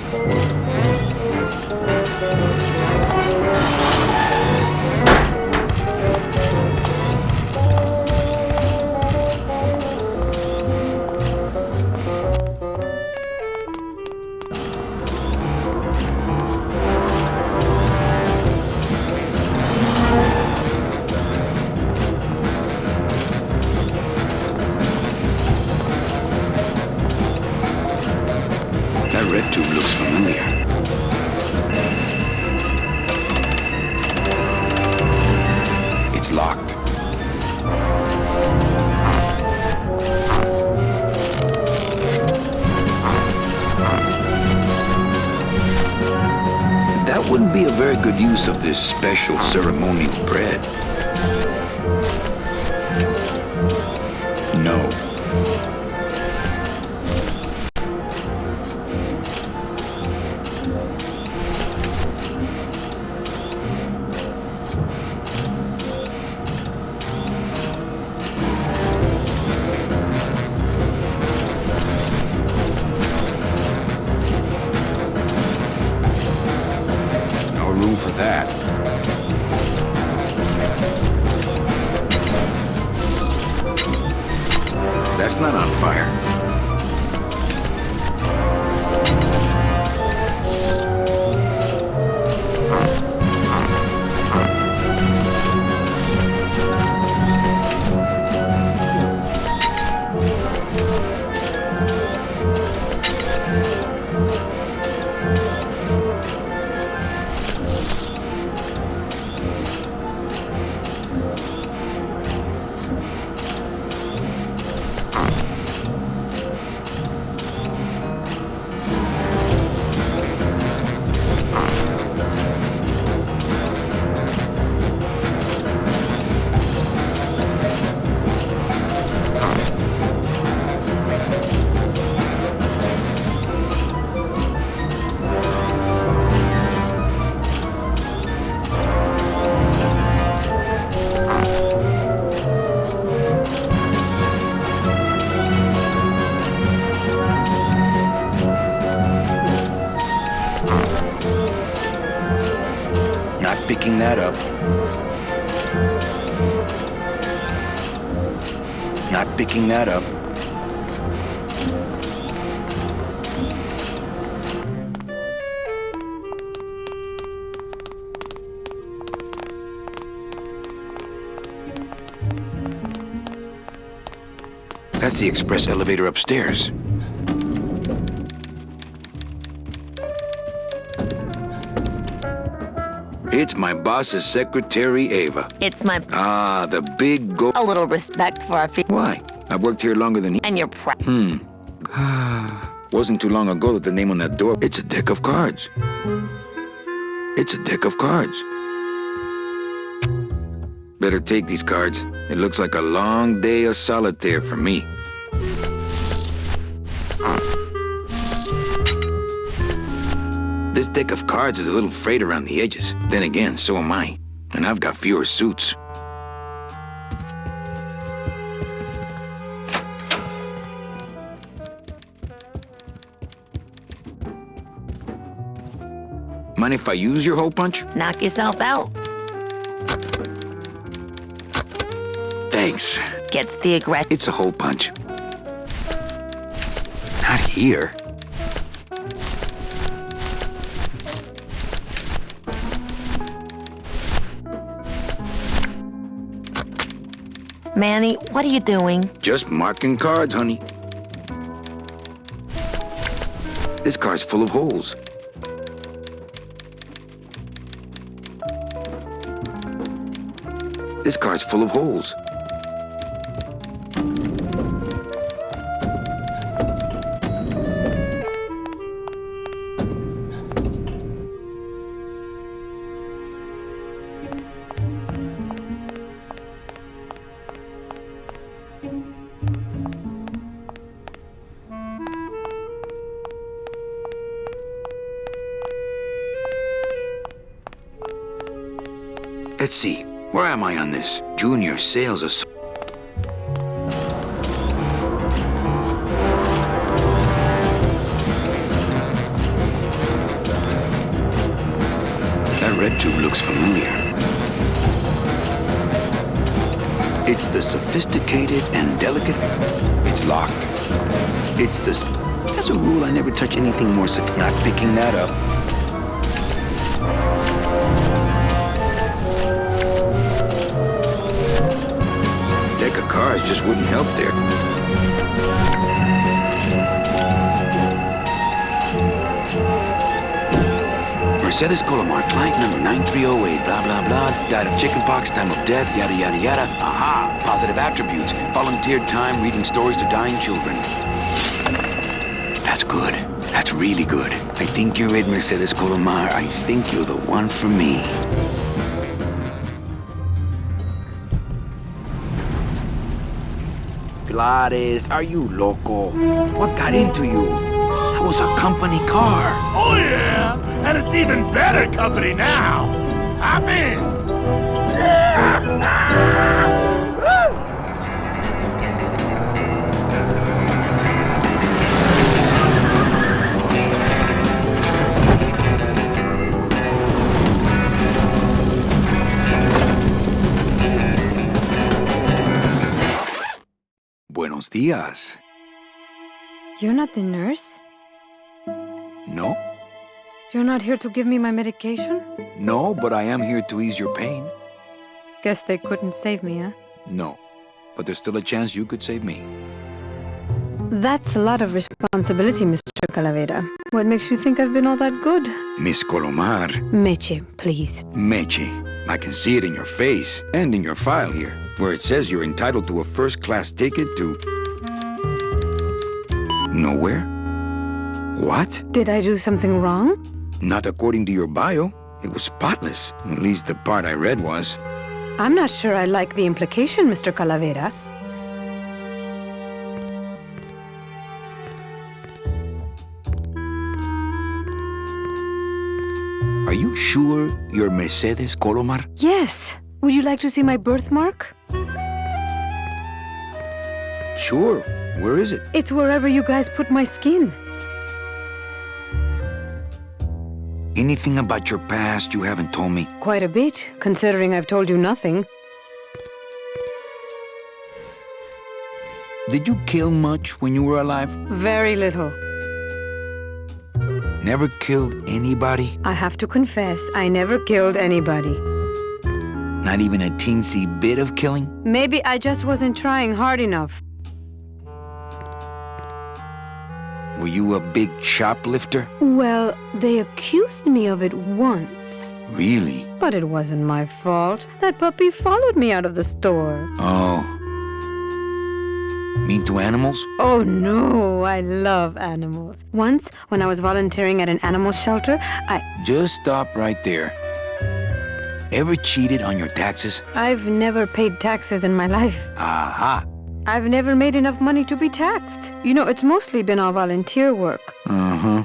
M: That red tube looks familiar. use of this special ceremonial bread? No. No room for that. That's not on fire. Not picking that up. Not picking that up. That's the express elevator upstairs. It's my boss's secretary, Ava.
C: It's my...
M: Ah, the big go...
C: A little respect for our...
M: Why? I've worked here longer than he...
C: And you're proud.
M: Wasn't too long ago that the name on that door... It's a deck of cards. It's a deck of cards. Better take these cards. It looks like a long day of solitaire for me. This deck of cards is a little frayed around the edges. Then again, so am I. And I've got fewer suits. Mind if I use your hole punch?
C: Knock yourself out.
M: Thanks.
C: Gets the aggression.
M: It's a hole punch. Not here.
C: Manny, what are you doing?
M: Just marking cards, honey. This card's full of holes. This card's full of holes. Let's see, where am I on this? Junior sales associate. That red tube looks familiar. It's the sophisticated and delicate. It's locked. It's the... As a rule, I never touch anything more not picking that up. Deck of cards just wouldn't help there. Mercedes Colomar, client number 9308, blah, blah, blah, died of chickenpox, time of death, yada, yada, yada. Aha, positive attributes, volunteered time reading stories to dying children. That's good. That's really good. I think you're it, Mercedes Colomar. I think you're the one for me.
A: Gladys, are you loco? What got into you? That was a company car.
D: Oh, yeah! And it's even better company now! I'm in!
M: Buenos días.
R: You're not the nurse?
M: No?
R: You're not here to give me my medication?
M: No, but I am here to ease your pain.
R: Guess they couldn't save me, huh?
M: No. But there's still a chance you could save me.
R: That's a lot of responsibility, Mr. Calavera. What makes you think I've been all that good?
M: Miss Colomar.
R: Meche, please.
M: Meche. I can see it in your face and in your file here, where it says you're entitled to a first-class ticket to... nowhere? What?
R: Did I do something wrong?
M: Not according to your bio. It was spotless. At least the part I read was.
R: I'm not sure I like the implication, Mr. Calavera.
M: Are you sure you're Mercedes Colomar?
R: Yes. Would you like to see my birthmark?
M: Sure. Where is it?
R: It's wherever you guys put my skin.
M: Anything about your past you haven't told me?
R: Quite a bit, considering I've told you nothing.
M: Did you kill much when you were alive?
R: Very little.
M: Never killed anybody?
R: I have to confess, I never killed anybody.
M: Not even a teensy bit of killing?
R: Maybe I just wasn't trying hard enough.
M: Were you a big shoplifter?
R: Well, they accused me of it once.
M: Really?
R: But it wasn't my fault. That puppy followed me out of the store.
M: Oh. Mean to animals?
R: Oh no, I love animals. Once, when I was volunteering at an animal shelter,
M: Just stop right there. Ever cheated on your taxes?
R: I've never paid taxes in my life.
M: Aha.
R: I've never made enough money to be taxed. You know, it's mostly been all volunteer work.
M: Uh-huh.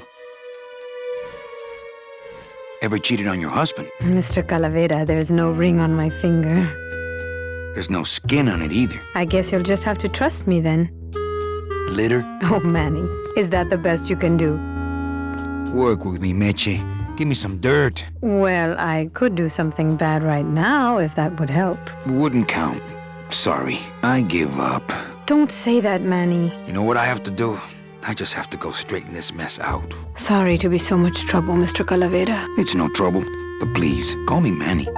M: Ever cheated on your husband?
R: Mr. Calavera, there's no ring on my finger.
M: There's no skin on it either.
R: I guess you'll just have to trust me then.
M: Litter?
R: Oh, Manny, is that the best you can do?
M: Work with me, Meche. Give me some dirt.
R: Well, I could do something bad right now if that would help.
M: Wouldn't count. Sorry, I give up.
R: Don't say that, Manny.
M: You know what I have to do? I just have to go straighten this mess out.
R: Sorry to be so much trouble, Mr. Calavera.
M: It's no trouble. But please, call me Manny.